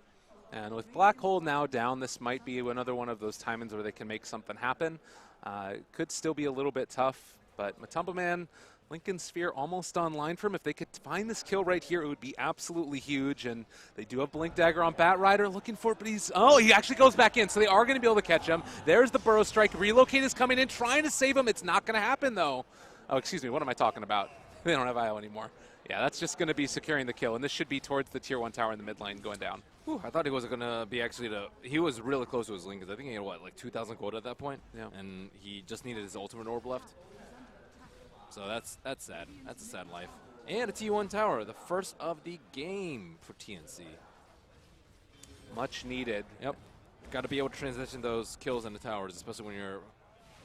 And with Black Hole now down, this might be another one of those timings where they can make something happen. It could still be a little bit tough, but Matumba Man, Lincoln Sphere almost online for him. If they could find this kill right here, it would be absolutely huge. And they do have Blink Dagger on Bat Rider looking for it, but he actually goes back in, so they are going to be able to catch him. There's the Burrow Strike. Relocate is coming in, trying to save him. It's not going to happen, though. Oh, excuse me, what am I talking about? They don't have IO anymore. Yeah, that's just going to be securing the kill, and this should be towards the Tier 1 tower in the mid lane going down. Whew, I thought he was going to be actually he was really close to his link, because I think he had, what, like 2,000 quota at that point? Yeah. And he just needed his ultimate orb left. So that's sad. That's a sad life. And a T1 tower, the first of the game for TNC. Much needed. Yep. Got to be able to transition those kills into towers, especially when you're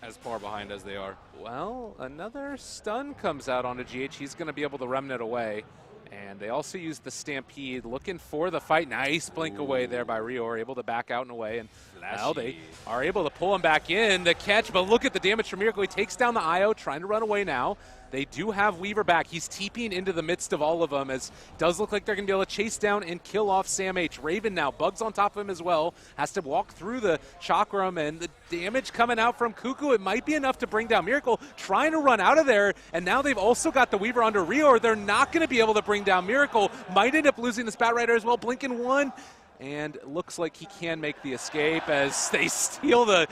as far behind as they are. Well, another stun comes out onto GH. He's going to be able to remnant away. And they also use the Stampede, looking for the fight. Nice blink away there by Rior, able to back out and away. And now they are able to pull him back in. The catch, but look at the damage from Miracle. He takes down the IO, trying to run away now. They do have Weaver back. He's TPing into the midst of all of them, as it does look like they're going to be able to chase down and kill off Sam H. Raven now, bugs on top of him as well. Has to walk through the Chakram, and the damage coming out from Cuckoo. It might be enough to bring down Miracle, trying to run out of there. And now they've also got the Weaver under Rior. They're not going to be able to bring down Miracle. Might end up losing the Spat Rider as well. Blinking one. And looks like he can make the escape as they steal the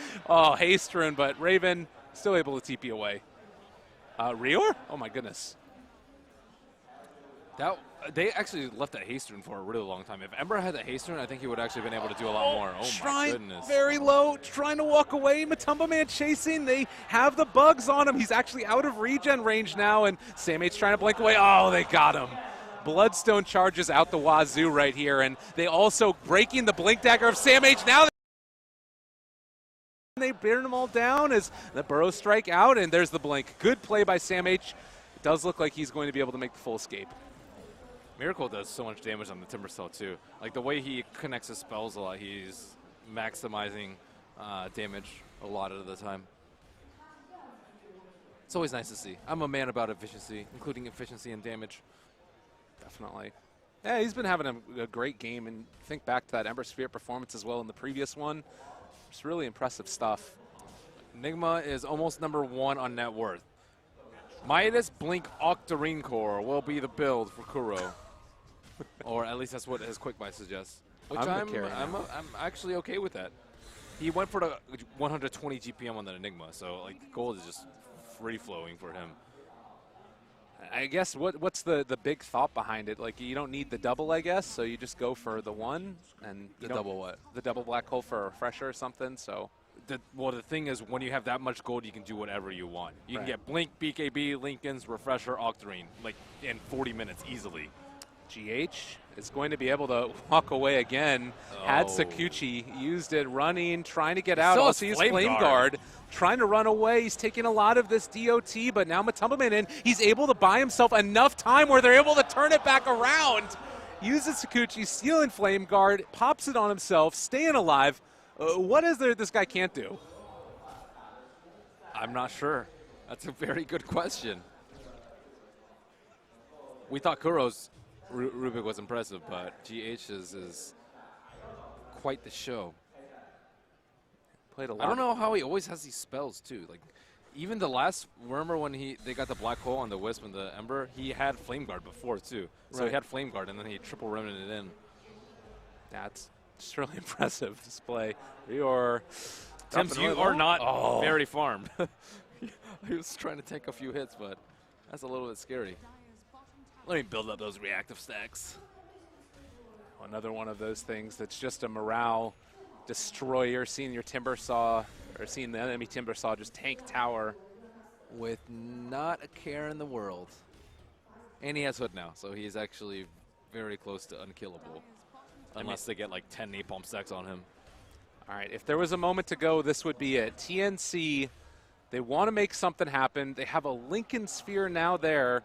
haste rune, but Raven still able to TP away. Rior? Oh my goodness. They actually left that haste rune for a really long time. If Ember had that haste rune, I think he would actually been able to do a lot more. Oh my goodness. Very low, trying to walk away. Matumba Man chasing. They have the bugs on him. He's actually out of regen range now, and Sam H trying to blink away. Oh, they got him. Bloodstone charges out the wazoo right here, and they also breaking the blink dagger of Sam H. Now they burn them all down as the Burrow Strike out, and there's the blink. Good play by Sam H. It does look like he's going to be able to make the full escape. Miracle does so much damage on the Timber Cell too. Like the way he connects his spells a lot, he's maximizing damage a lot of the time. It's always nice to see. I'm a man about efficiency, including efficiency and damage. Definitely. Yeah, he's been having a great game, and think back to that Ember Sphere performance as well in the previous one. It's really impressive stuff. Enigma is almost #1 on net worth. Midas Blink Octarine Core will be the build for Kuro. Or at least that's what his quick buy suggests. Which I'm actually okay with that. He went for the 120 GPM on that Enigma, so like gold is just free flowing for him. I guess what's the big thought behind it? Like, you don't need the double, I guess, so you just go for the one and the double what? The double black hole for a refresher or something. So, well, the thing is, when you have that much gold, you can do whatever you want. You can get Blink, BKB, Lincoln's, Refresher, Octarine, like in 40 minutes easily. GH is going to be able to walk away again. Had Sakuchi, used it running, trying to get out. Also used Flame Guard, trying to run away. He's taking a lot of this DOT, but now Matumba Man in. He's able to buy himself enough time where they're able to turn it back around. Uses Sakuchi, stealing Flame Guard, pops it on himself, staying alive. What is there this guy can't do? I'm not sure. That's a very good question. We thought Kuro's Rubik was impressive, but GH is quite the show. Played a lot. I don't know how he always has these spells too. Like, even the last, remember when they got the black hole on the Wisp and the Ember? He had Flame Guard before too. So Right. he had Flame Guard and then he triple remnant it in. That's just really impressive display. You're Tim's, you really are low. not very farmed. He was trying to take a few hits, but that's a little bit scary. Let me build up those reactive stacks. Another one of those things that's just a morale destroyer, seeing your Timber Saw, or seeing the enemy Timber Saw just tank tower. With not a care in the world. And he has Hood now, so he's actually very close to unkillable. Unless they get like 10 napalm stacks on him. All right, if there was a moment to go, this would be it. TNC, they want to make something happen. They have a Lincoln Sphere now there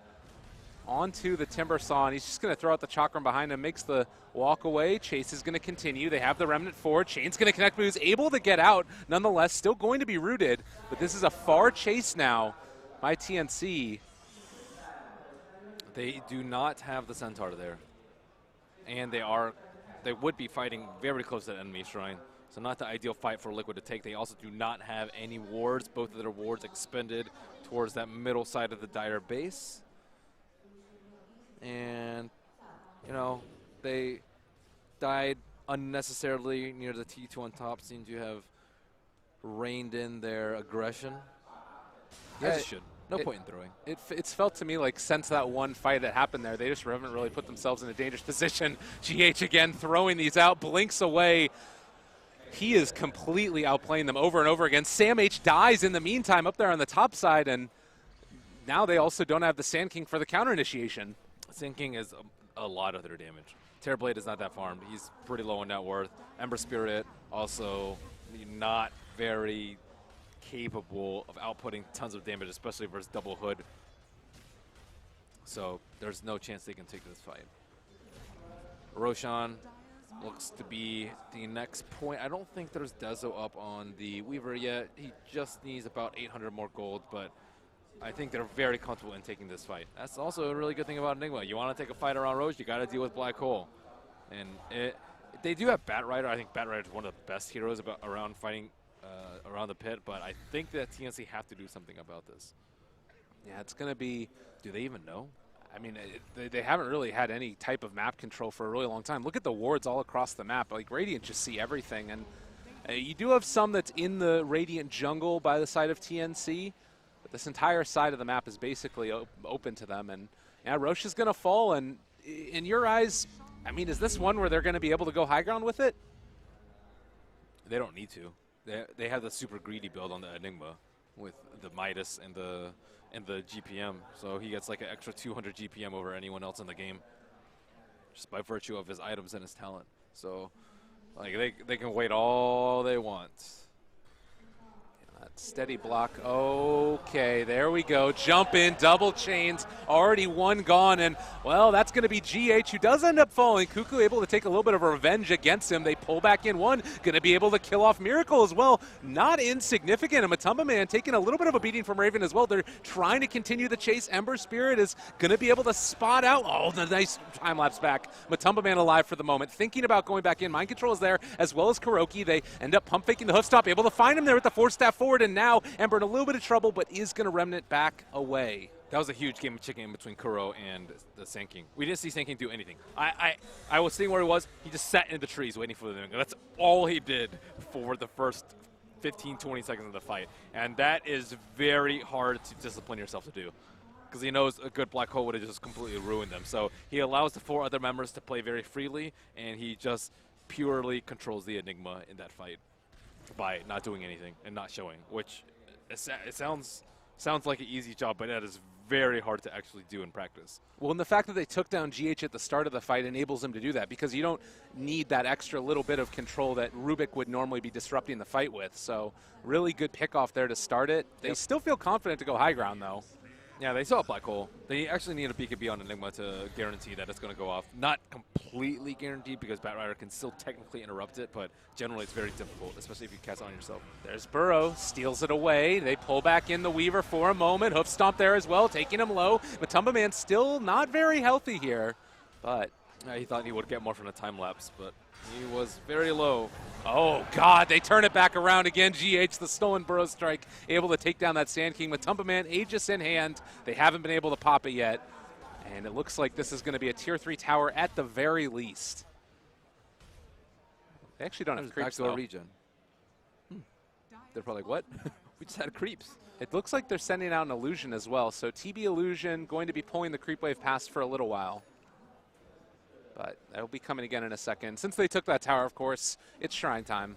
onto the Timber Saw, and he's just going to throw out the Chakram behind him, makes the walk away. Chase is going to continue. They have the Remnant forward. Chain's going to connect, but he's able to get out. Nonetheless, still going to be rooted, but this is a far chase now by TNC. They do not have the Centaur there. And they would be fighting very close to the enemy shrine. So not the ideal fight for Liquid to take. They also do not have any wards. Both of their wards expended towards that middle side of the Dire base. And, you know, they died unnecessarily near the T2 on top. Seem to have reined in their aggression. As it should. No point in throwing. It's felt to me like since that one fight that happened there, they just haven't really put themselves in a dangerous position. GH again throwing these out, blinks away. He is completely outplaying them over and over again. Sam H dies in the meantime up there on the top side, and now they also don't have the Sand King for the counter initiation. Sand King is a lot of their damage. Terrorblade is not that farmed. He's pretty low in net worth. Ember Spirit also not very capable of outputting tons of damage, especially versus double Hood. So there's no chance they can take this fight. Roshan looks to be the next point. I don't think there's Dezo up on the Weaver yet. He just needs about 800 more gold, but I think they're very comfortable in taking this fight. That's also a really good thing about Enigma. You want to take a fight around Roche, you got to deal with Black Hole. And they do have Bat Rider. I think Bat Rider is one of the best heroes around fighting around the pit, but I think that TNC have to do something about this. Yeah, it's going to be, do they even know? I mean, they haven't really had any type of map control for a really long time. Look at the wards all across the map. Like, Radiant just see everything. And you do have some that's in the Radiant jungle by the side of TNC, but this entire side of the map is basically open to them. And yeah, Roche is going to fall. And in your eyes, I mean, is this one where they're going to be able to go high ground with it? They don't need to. They have the super greedy build on the Enigma with the Midas and the GPM. So he gets like an extra 200 GPM over anyone else in the game just by virtue of his items and his talent. So like they can wait all they want. Steady block. Okay, there we go. Jump in, double chains. Already one gone, and, well, that's going to be GH, who does end up falling. Cuckoo able to take a little bit of revenge against him. They pull back in one. Going to be able to kill off Miracle as well. Not insignificant. And Matumba Man taking a little bit of a beating from Raven as well. They're trying to continue the chase. Ember Spirit is going to be able to spot out. Oh, the nice time lapse back. Matumba Man alive for the moment. Thinking about going back in. Mind Control is there, as well as Kuroki. They end up pump faking the hoof stop. Able to find him there with the 4-staff forward. And now Ember in a little bit of trouble, but is going to Remnant back away. That was a huge game of chicken in between Kuro and the Sand King. We didn't see Sand King do anything. I was seeing where he was. He just sat in the trees waiting for the thing. That's all he did for the first 15, 20 seconds of the fight. And that is very hard to discipline yourself to do, because he knows a good Black Hole would have just completely ruined them. So he allows the 4 other members to play very freely, and he just purely controls the Enigma in that fight by not doing anything and not showing, which it sounds like an easy job, but that is very hard to actually do in practice. Well, and the fact that they took down GH at the start of the fight enables them to do that, because you don't need that extra little bit of control that Rubik would normally be disrupting the fight with. So really good pick off there to start it. They still feel confident to go high ground, though. Yeah, they saw a Black Hole. They actually need a BKB on Enigma to guarantee that it's going to go off. Not completely guaranteed, because Batrider can still technically interrupt it, but generally it's very difficult, especially if you cast it on yourself. There's Burrow, steals it away. They pull back in the Weaver for a moment. Hoof stomp there as well, taking him low. Matumba Man still not very healthy here, but He thought he would get more from the time lapse, but he was very low. Oh, God, they turn it back around again. GH, the stolen burrow strike, able to take down that Sand King with Tumbaman, Aegis in hand. They haven't been able to pop it yet. And it looks like this is going to be a Tier 3 tower at the very least. They actually don't have creeps, though. Region. They're probably like, what? We just had creeps. It looks like they're sending out an illusion as well. So TB illusion going to be pulling the creep wave past for a little while. But that'll be coming again in a second. Since they took that tower, of course, it's shrine time.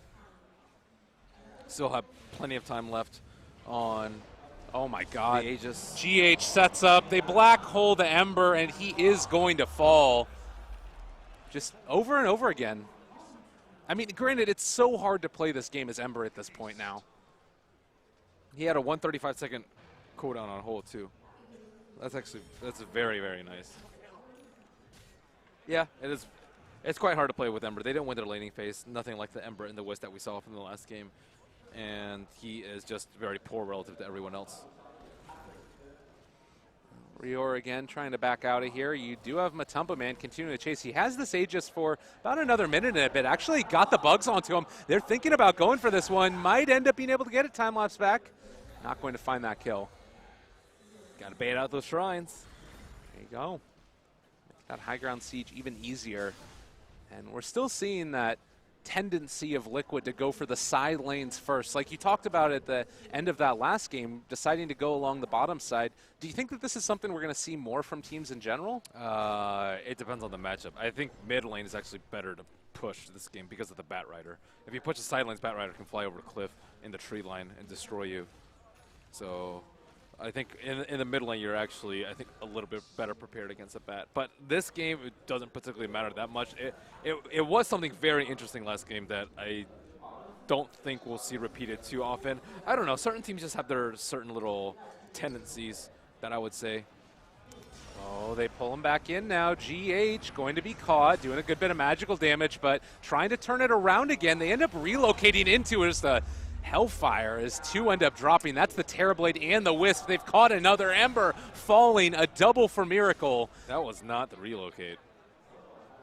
Still have plenty of time left on Oh my God. the Aegis. GH sets up. They black hole the Ember, and he is going to fall. Just over and over again. I mean, granted, it's so hard to play this game as Ember at this point now. He had a 135-second cooldown on hold, too. That's very, very nice. Yeah, it is. It's quite hard to play with Ember. They didn't win their laning phase. Nothing like the Ember and the Wisp that we saw from the last game. And he is just very poor relative to everyone else. Rior again trying to back out of here. You do have Matumba Man continuing to chase. He has this Aegis for about another minute and a bit. Actually got the bugs onto him. They're thinking about going for this one. Might end up being able to get a time lapse back. Not going to find that kill. Got to bait out those shrines. There you go. Make that high ground siege even easier. And we're still seeing that tendency of Liquid to go for the side lanes first. Like you talked about at the end of that last game, deciding to go along the bottom side. Do you think that this is something we're going to see more from teams in general? It depends on the matchup. I think mid lane is actually better to push this game because of the Bat Rider. If you push the side lanes, Bat Rider can fly over the cliff in the tree line and destroy you. So I think in the mid lane, you're actually, I think, a little bit better prepared against the Bat. But this game, it doesn't particularly matter that much. It was something very interesting last game that I don't think we'll see repeated too often. I don't know. Certain teams just have their certain little tendencies that I would say. Oh, they pull him back in now. GH going to be caught, doing a good bit of magical damage, but trying to turn it around again. They end up relocating into it as the Hellfire as two end up dropping. That's the Terrorblade and the Wisp. They've caught another Ember falling, a double for Miracle. That was not the relocate.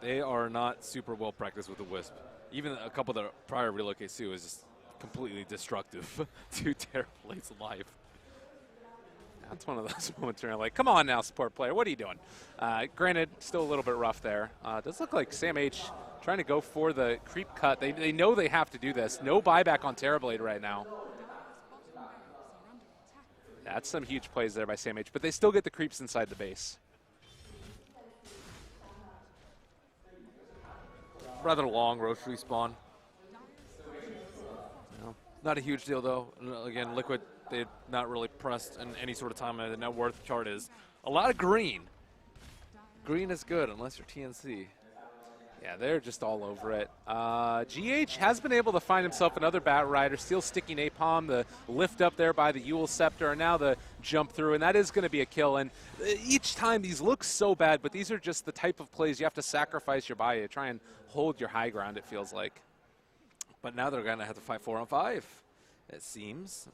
They are not super well practiced with the Wisp. Even a couple of the prior relocates too is just completely destructive to Terrorblade's life. That's one of those moments where you're like, come on now, support player, what are you doing? Granted, still a little bit rough there. Does look like Sam H trying to go for the creep cut. They know they have to do this. No buyback on Terrorblade right now. That's some huge plays there by Sam H, but they still get the creeps inside the base. Rather long Roche respawn. No, not a huge deal though. Again, Liquid, they're not really pressed in any sort of time. The net worth chart is a lot of green. Green is good unless you're TNC. Yeah, they're just all over it. GH has been able to find himself another Bat Rider, still sticking Napalm, the lift up there by the Yule Scepter, and now the jump through, and that is going to be a kill. And each time these look so bad, but these are just the type of plays you have to sacrifice your body to try and hold your high ground, it feels like. But now they're going to have to fight 4-on-5, it seems.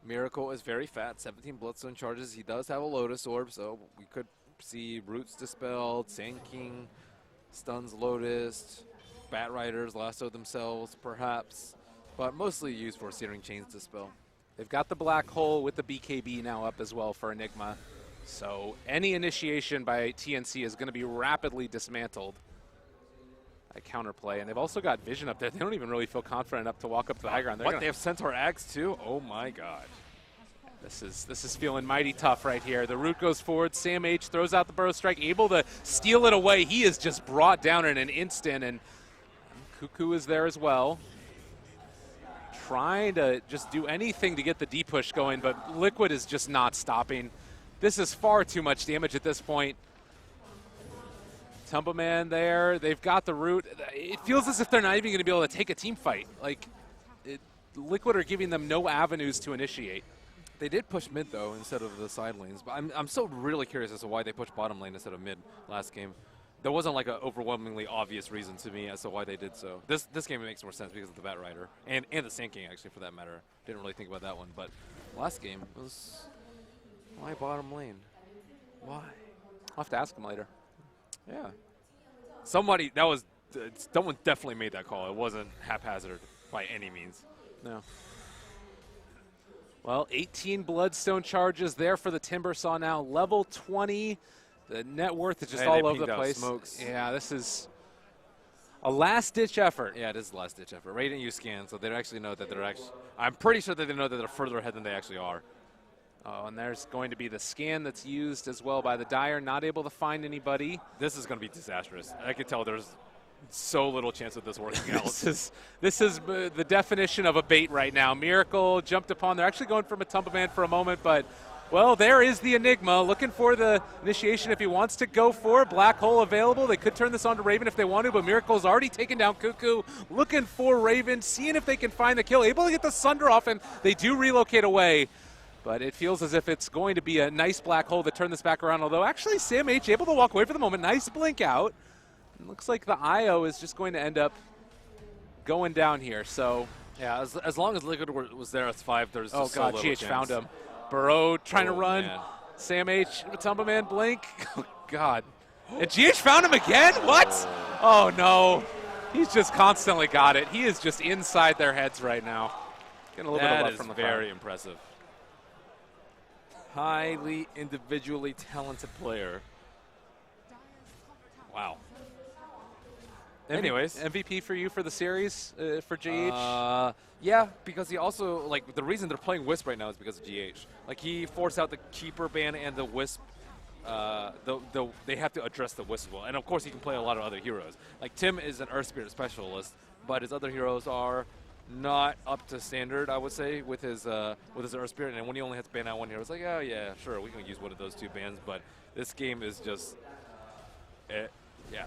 Miracle is very fat, 17 Bloodstone charges. He does have a Lotus Orb, so we could see Roots dispelled, Sand King stuns Lotus, Bat Riders lasso themselves, perhaps, but mostly used for Searing Chains dispel. They've got the Black Hole with the BKB now up as well for Enigma, so any initiation by TNC is going to be rapidly dismantled. A counterplay, and they've also got Vision up there. They don't even really feel confident enough to walk up to the high ground. What, they have Centaur Axe too? Oh my god. This is feeling mighty tough right here. The root goes forward. Sam H throws out the Burrow Strike, able to steal it away. He is just brought down in an instant, and Cuckoo is there as well. Trying to just do anything to get the D-push going, but Liquid is just not stopping. This is far too much damage at this point. Tumbleman there. They've got the root. It feels as if they're not even going to be able to take a team fight. Like, Liquid are giving them no avenues to initiate. They did push mid, though, instead of the side lanes. But I'm still really curious as to why they pushed bottom lane instead of mid last game. There wasn't like an overwhelmingly obvious reason to me as to why they did so. This game it makes more sense because of the Bat Rider. And the Sand King, actually, for that matter. Didn't really think about that one. But last game was... Why bottom lane? Why? I'll have to ask him later. Yeah. Somebody, someone definitely made that call. It wasn't haphazard by any means. No. Well, 18 Bloodstone charges there for the Timbersaw now. Level 20. The net worth is just all over the place. Smokes. Yeah, this is a last-ditch effort. Yeah, it is a last-ditch effort. Radiant use scan, so they actually know that they're actually... I'm pretty sure that they know that they're further ahead than they actually are. Oh, and there's going to be the scan that's used as well by the Dire, not able to find anybody. This is going to be disastrous. I can tell there's so little chance of this working out. This is the definition of a bait right now. Miracle jumped upon. They're actually going from a Tumble for a moment, but, well, there is the Enigma. Looking for the initiation if he wants to go for it. Black Hole available. They could turn this on to Raven if they want to, but Miracle's already taken down Cuckoo. Looking for Raven, seeing if they can find the kill. Able to get the Sunder off, and they do relocate away. But it feels as if it's going to be a nice Black Hole to turn this back around, although actually Sam H able to walk away for the moment. Nice blink out. It looks like the IO is just going to end up going down here, so... Yeah, as long as Liquid was there at 5, there's just so little GH chance. found him. Burrow trying to run. Man. Sam H, Matumba Man, blink. Oh, God. And GH found him again? What? Oh, no. He's just constantly got it. He is just inside their heads right now. Getting a little bit of love from the very impressive. Highly individually talented player. Wow. Anyways. MVP for you for the series, for GH? Yeah, because he also, like, the reason they're playing Wisp right now is because of GH. Like, he forced out the Keeper ban and the Wisp. They have to address the Wisp as well. And, of course, he can play a lot of other heroes. Like, Tim is an Earth Spirit specialist, but his other heroes are not up to standard, I would say, with his Earth Spirit. And when he only has to ban out one hero, it's like, oh, yeah, sure, we can use one of those 2 bans. But this game is just, yeah.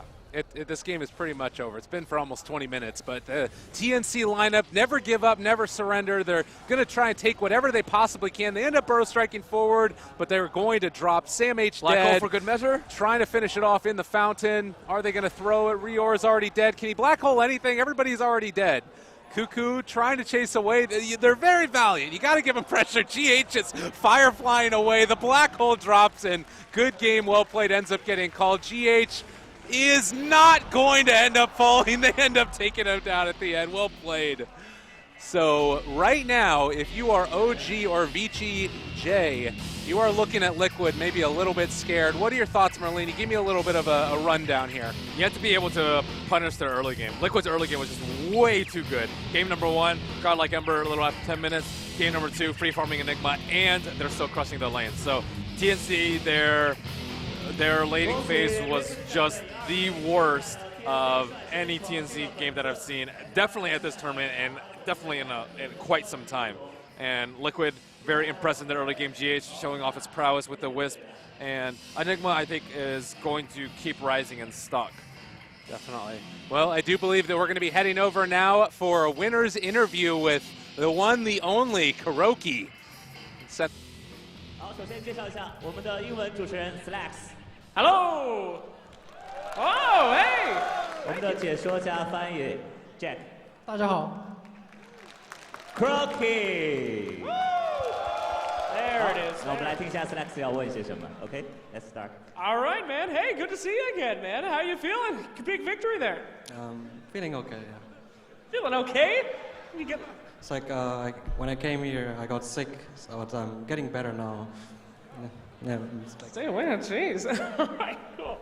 This game is pretty much over. It's been for almost 20 minutes, but the TNC lineup, never give up, never surrender. They're going to try and take whatever they possibly can. They end up burrow striking forward, but they're going to drop Sam H Black dead. Hole for good measure. Trying to finish it off in the fountain. Are they going to throw it? Rior's already dead. Can he Black Hole anything? Everybody's already dead. Cuckoo trying to chase away. They're very valiant. You got to give them pressure. GH is fire flying away. The Black Hole drops, and good game, well played, ends up getting called. GH is not going to end up falling. They end up taking him down at the end. Well played. So right now, if you are OG or VG.J, you are looking at Liquid maybe a little bit scared. What are your thoughts, Merlini? Give me a little bit of a rundown here. You have to be able to punish their early game. Liquid's early game was just way too good. Game number 1, Godlike Ember a little after 10 minutes. Game number 2, free farming Enigma, and they're still crushing the lanes. So TNC, their laning phase was just the worst of any TNC game that I've seen. Definitely at this tournament, and definitely in quite some time. And Liquid, very impressive in their early game. GH showing off its prowess with the Wisp. And Enigma, I think, is going to keep rising in stock. Definitely. Well, I do believe that we're going to be heading over now for a winner's interview with the one, the only, Kuroki. Set. 好，首先介绍一下我们的英文主持人 Slacks。 Hello. Oh, hey. 我们的解说加翻译 Jack。大家好。 Croaky。 There it is. 那我们来听一下 Slacks 要问些什么。Okay, let's start. All right, man. Hey, good to see you again, man. How you feeling? Big victory there. Feeling okay, yeah. Feeling okay? You get. It's like when I came here, I got sick, but I'm getting better now. Yeah, it's like Say when, jeez. All right, cool.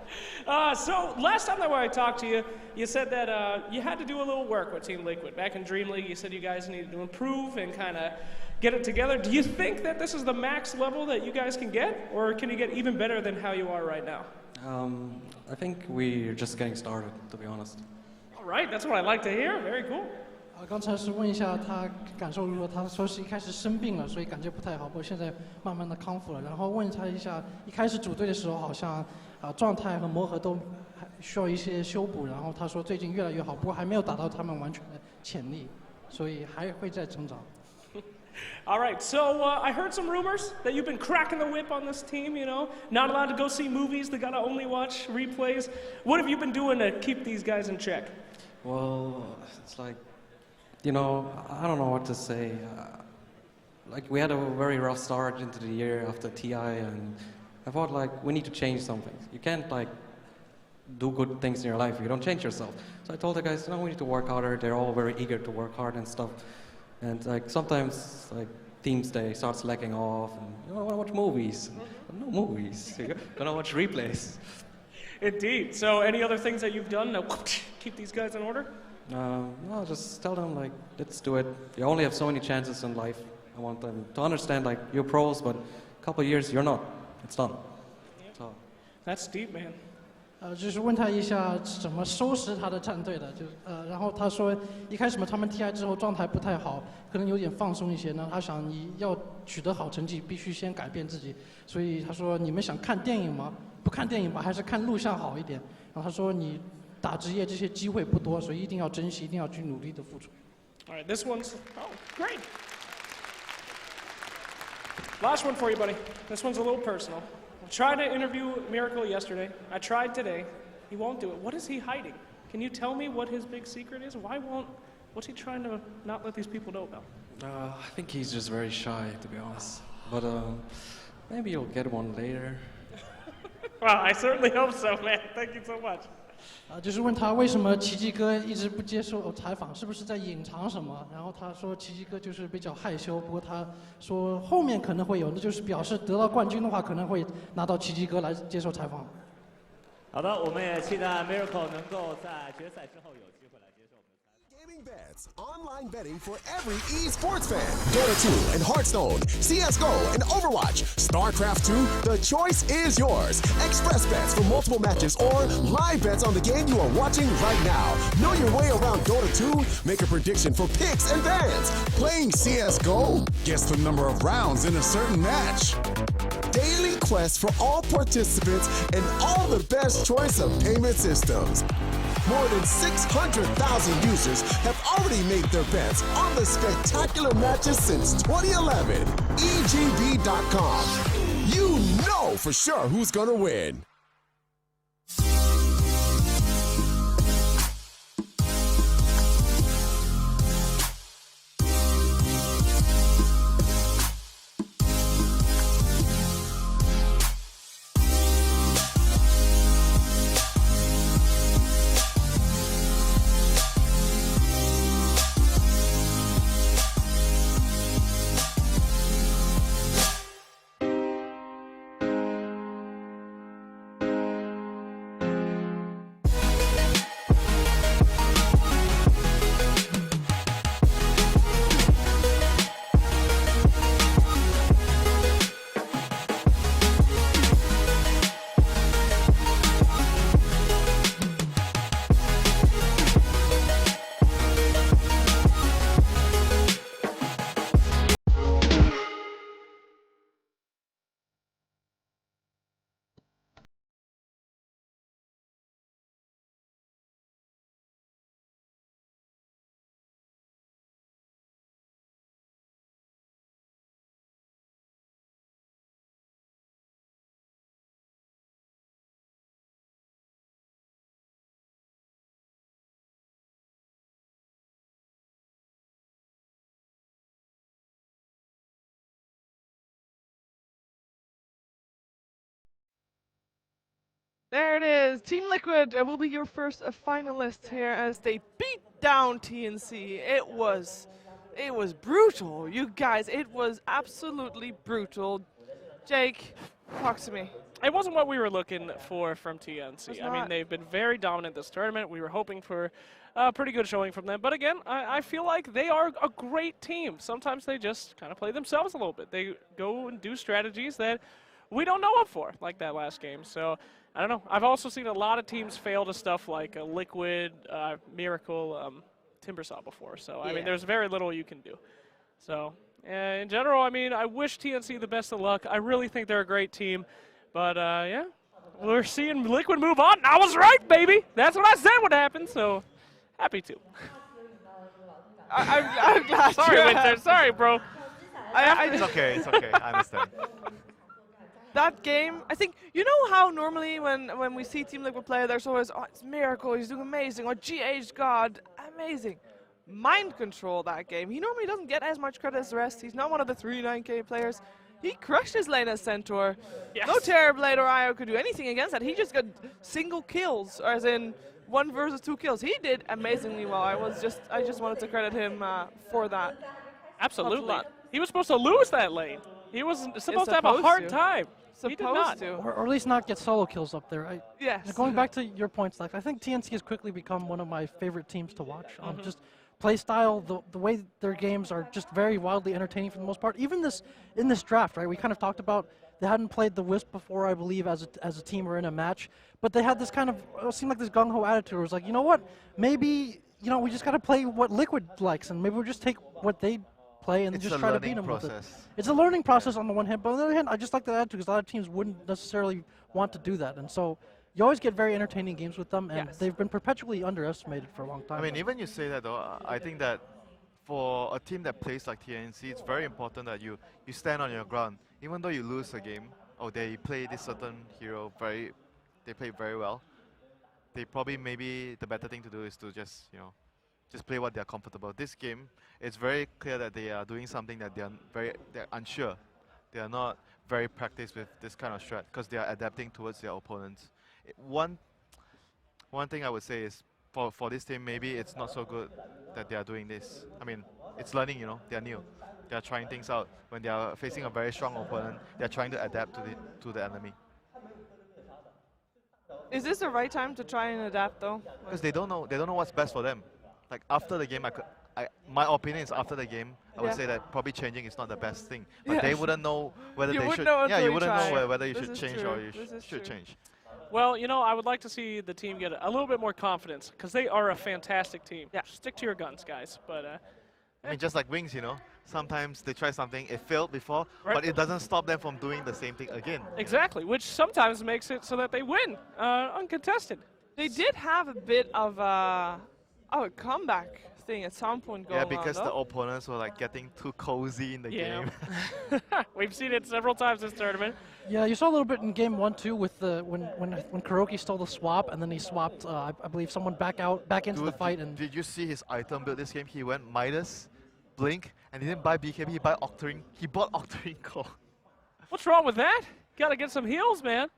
So last time that I talked to you, you said that you had to do a little work with Team Liquid. Back in Dream League, you said you guys needed to improve and kind of get it together. Do you think that this is the max level that you guys can get, or can you get even better than how you are right now? I think we're just getting started, to be honest. All right, that's what I like to hear. Very cool. 刚才是问一下他感受如何，他说是一开始生病了，所以感觉不太好，不过现在慢慢的康复了。然后问他一下，一开始组队的时候好像状态和磨合都还需要一些修补，然后他说最近越来越好，不过还没有达到他们完全的潜力，所以还会再成长。 All right, so I heard some rumors that you've been cracking the whip on this team, you know, not allowed to go see movies, they gotta only watch replays. What have you been doing to keep these guys in check? Well, it's like, you know, I don't know what to say. Like, we had a very rough start into the year after TI, and I thought, like, we need to change something. You can't, like, do good things in your life. You don't change yourself. So I told the guys, no, we need to work harder. They're all very eager to work hard and stuff. And like sometimes like teams, they start slacking off and you want to watch movies. No movies. You're gonna watch replays. Indeed. So any other things that you've done to keep these guys in order? No, just tell them like, let's do it. You only have so many chances in life. I want them to understand like you're pros, but a couple of years you're not. It's done. So. That's deep, man. 就是问他一下怎么收拾他的战队的，然后他说一开始嘛，他们 TI 之后状态不太好，可能有点放松一些呢。他想你要取得好成绩，必须先改变自己。所以他说你们想看电影吗？不看电影吧，还是看录像好一点。然后他说你打职业这些机会不多，所以一定要珍惜，一定要去努力的付出。All right, this one's great. Last one for you, buddy. This one's a little personal. I tried to interview Miracle yesterday. I tried today. He won't do it. What is he hiding? Can you tell me what his big secret is? What's he trying to not let these people know about? I think he's just very shy, to be honest. But maybe you'll get one later. Well, I certainly hope so, man. Thank you so much. 就是问他为什么奇迹哥一直不接受采访，是不是在隐藏什么？然后他说奇迹哥就是比较害羞，不过他说后面可能会有，那就是表示得到冠军的话，可能会拿到奇迹哥来接受采访。好的，我们也期待 Miracle 能够在决赛之后有机会来接受我们的采访。 Gaming bets, online betting for every esports fan. Dota 2 and Hearthstone, CSGO and Overwatch, StarCraft 2, the choice is yours. Express bets for multiple matches or live bets on the game you are watching right now. Know your way around Dota 2? Make a prediction for picks and bans. Playing CSGO? Guess the number of rounds in a certain match. Daily quests for all participants and all the best choice of payment systems. More than 600,000 users have already made their bets on the spectacular matches since 2011. EGB.com. You know for sure who's gonna win. There it is. Team Liquid will be your first finalist here as they beat down TNC. It was brutal, you guys. It was absolutely brutal. Jake, talk to me. It wasn't what we were looking for from TNC. I mean, they've been very dominant this tournament. We were hoping for a pretty good showing from them. But again, I feel like they are a great team. Sometimes they just kind of play themselves a little bit. They go and do strategies that we don't know up for, like that last game. So, I don't know. I've also seen a lot of teams fail to stuff like Liquid, Miracle, Timbersaw before. So, I mean, there's very little you can do. So, in general, I mean, I wish TNC the best of luck. I really think they're a great team. But, yeah, we're seeing Liquid move on. I was right, baby. That's what I said would happen, so happy to. I'm glad. Sorry, Winter. Sorry, bro. It's okay. It's okay. I understand. That game, I think, you know how normally when we see Team Liquid play, there's always, oh, it's Miracle, he's doing amazing, or GH God, amazing. Mind control that game. He normally doesn't get as much credit as the rest. He's not one of the 3 9K players. he crushed his lane as Centaur. Yes. No Terrorblade or IO could do anything against that. He just got single kills, or as in 1 versus 2 kills. He did amazingly well. I just wanted to credit him for that. Absolutely. He was supposed to lose that lane. He was supposed to have a hard time. He did not. Or at least not get solo kills up there. Yes. Going back to your points, like I think TNC has quickly become one of my favorite teams to watch. Just play style, the way their games are just very wildly entertaining for the most part. Even in this draft, right? We kind of talked about they hadn't played the Wisp before, I believe, as a team or in a match, but they had this kind of it seemed like this gung ho attitude. It was like, you know what? Maybe we just got to play what Liquid likes, and maybe we'll just take what they play and just try to beat them with it. It's a learning process on the one hand, but on the other hand, I just like that attitude because a lot of teams wouldn't necessarily want to do that, and so you always get very entertaining games with them, and they've been perpetually underestimated for a long time. I mean, even you say that though, I think that for a team that plays like TNC, it's very important that you stand on your ground. Even though you lose a game, or they play this certain hero they play very well, they probably maybe the better thing to do is to just play what they're comfortable. This game, it's very clear that they are doing something that they're unsure. They are not very practiced with this kind of strat because they are adapting towards their opponents. One thing I would say is for this team, maybe it's not so good that they are doing this. I mean, it's learning, they're new. They're trying things out. When they are facing a very strong opponent, they're trying to adapt to the enemy. Is this the right time to try and adapt though? Because they don't know what's best for them. Like after the game, my opinion is after the game, I would say that probably changing is not the best thing. But they wouldn't know whether they should. Yeah, you wouldn't know whether you should change or you should change. Well, I would like to see the team get a little bit more confidence because they are a fantastic team. Yeah. Stick to your guns, guys. But I mean, just like Wings, sometimes they try something, it failed before, but it doesn't stop them from doing the same thing again. Exactly, which sometimes makes it so that they win uncontested. They did have a bit of a comeback thing at some point going on. Yeah, because the opponents were like getting too cozy in the game. We've seen it several times this tournament. Yeah, you saw a little bit in game 1 too with when Kuroki stole the swap and then he swapped I believe someone back into the fight. And did you see his item build this game? He went Midas, Blink, and he didn't buy BKB, he bought Octarine Core. What's wrong with that? Gotta get some heals, man.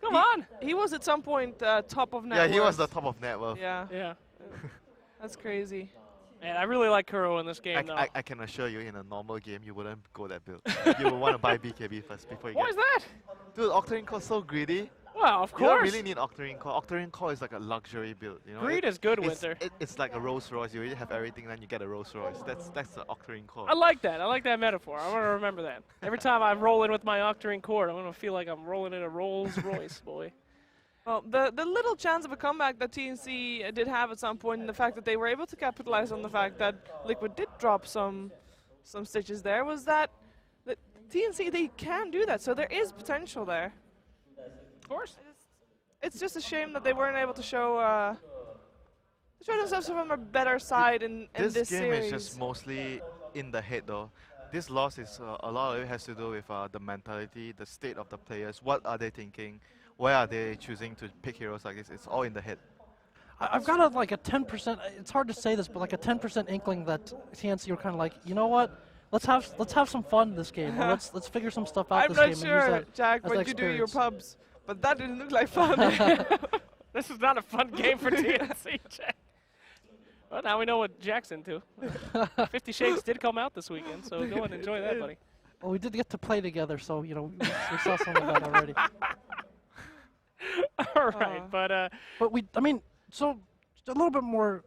Come on. He was at some point top of net worth. Yeah, he was the top of net worth. Yeah. That's crazy. Man, I really like Kuro in this game, though. I can assure you, in a normal game, you wouldn't go that build. You would want to buy BKB first before you Why is that? Dude, Octarine Core is so greedy. Well, of course. You don't really need Octarine Core. Octarine Core is like a luxury build. Greed is good, Winter. It's like a Rolls Royce. You already have everything, then you get a Rolls Royce. That's the Octarine Core. I like that. I like that metaphor. I want to remember that. Every time I roll in with my Octarine Core, I'm going to feel like I'm rolling in a Rolls Royce, boy. Well, the little chance of a comeback that TNC did have at some point, and the fact that they were able to capitalize on the fact that Liquid did drop some stitches there, was that TNC, they can do that, so there is potential there. Of course. It's just a shame that they weren't able to show themselves from a better side in this game series. Is just mostly in the head, though. This loss is a lot of it has to do with the mentality, the state of the players. What are they thinking? Why are they choosing to pick heroes like this? It's all in the head. I've got a 10%. It's hard to say this, but like a 10% inkling that TNC were kind of like, you know what? Let's have some fun in this game. Or let's figure some stuff out I'm this not game. sure, and use that Jack, as what you do at your pubs, but that didn't look like fun. This is not a fun game for TNC, Jack. Well, now we know what Jack's into. 50 Shades did come out this weekend, so go and enjoy that, buddy. Well, we did get to play together, so we saw some of that already. All right, but I mean, so just a little bit more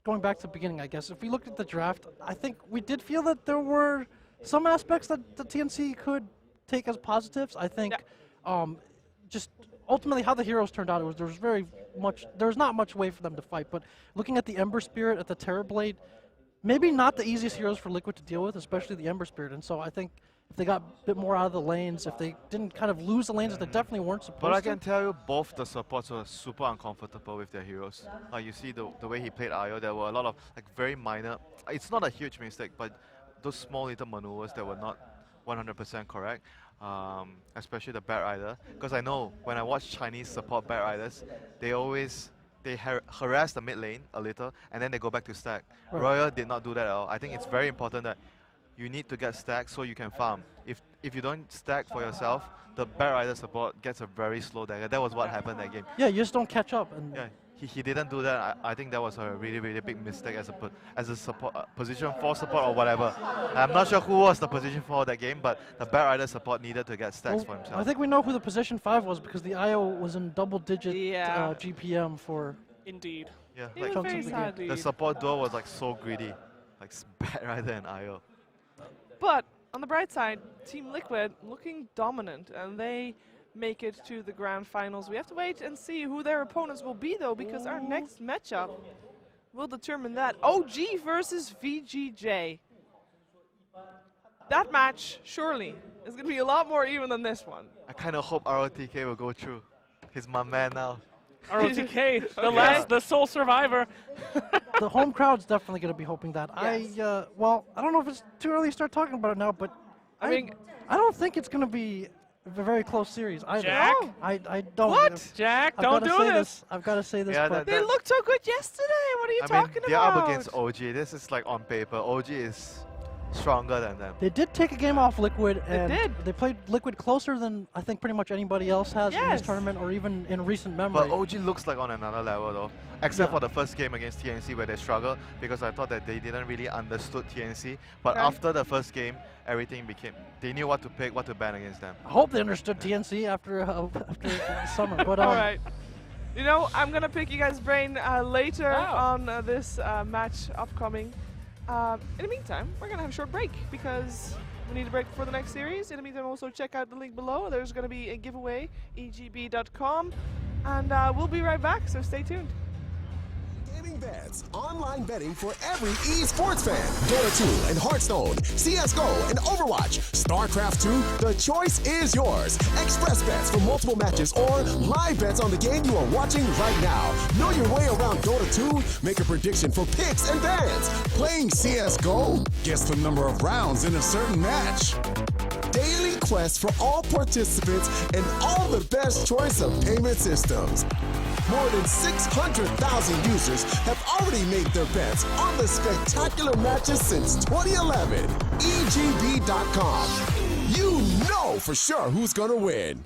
going back to the beginning, I guess. If we looked at the draft, I think we did feel that there were some aspects that the TNC could take as positives. I think just ultimately how the heroes turned out, there was not much way for them to fight. But looking at the Ember Spirit, at the Terrorblade, maybe not the easiest heroes for Liquid to deal with, especially the Ember Spirit. And so I think if they got a bit more out of the lanes, if they didn't kind of lose the lanes that they definitely weren't supposed to. But I can tell you, both the supports were super uncomfortable with their heroes. Like you see the way he played Io, there were a lot of very minor. It's not a huge mistake, but those small little maneuvers that were not 100% correct. Especially the Bat Rider, because I know when I watch Chinese support Bat Riders, they harass the mid lane a little and then they go back to stack. Right. Royal did not do that at all. I think it's very important that you need to get stacks so you can farm. if you don't stack for yourself, the Bat Rider support gets a very slow dagger. That was what happened that game. Yeah, you just don't catch up. And Yeah, he didn't do that. I think that was a really, really big mistake as a support position 4 support or whatever. I'm not sure who was the position 4 that game, but the Bat Rider support needed to get stacks for himself. I think we know who the position 5 was because the IO was in double-digit GPM for. Indeed. Yeah, It was like very sad. the support duo was like so greedy, like Bat Rider and IO. But on the bright side, Team Liquid looking dominant, and they make it to the grand finals. We have to wait and see who their opponents will be, though, because our next matchup will determine that. OG versus VG.J. That match, surely, is going to be a lot more even than this one. I kind of hope ROTK will go through. He's my man now. ROTK, the sole survivor. The home crowd's definitely going to be hoping that. Yes. Well, I don't know if it's too early to start talking about it now, but I don't think it's going to be a very close series either. Jack? I don't. What? Jack, I've don't gotta do say this. I've got to say this. Yeah, but They looked so good yesterday. What are you talking they're about? up against OG. This is like on paper. OG is stronger than them. they did take a game off Liquid, They and did. they played Liquid closer than I think pretty much anybody else has in Yes. this tournament or even in recent memory. But OG looks like on another level though. Except for the first game against TNC where they struggled because I thought that they didn't really understood TNC. But Okay. after the first game, everything became, they knew what to pick, what to ban against them. I hope they understood TNC after summer. But All right. You know, I'm going to pick you guys' brain later on this match upcoming. In the meantime, we're going to have a short break because we need a break for the next series. In the meantime, also check out the link below. There's going to be a giveaway, egb.com. And we'll be right back, so stay tuned. Gaming Bets, online betting for every esports fan. Dota 2 and Hearthstone, CSGO and Overwatch, StarCraft 2, the choice is yours. Express bets for multiple matches or live bets on the game you are watching right now. Know your way around Dota 2? Make a prediction for picks and bans. Playing CSGO? Guess the number of rounds in a certain match. Daily quest for all participants and all the best choice of payment systems. More than 600,000 users have already made their bets on the spectacular matches since 2011. EGB.com. You know for sure who's gonna win.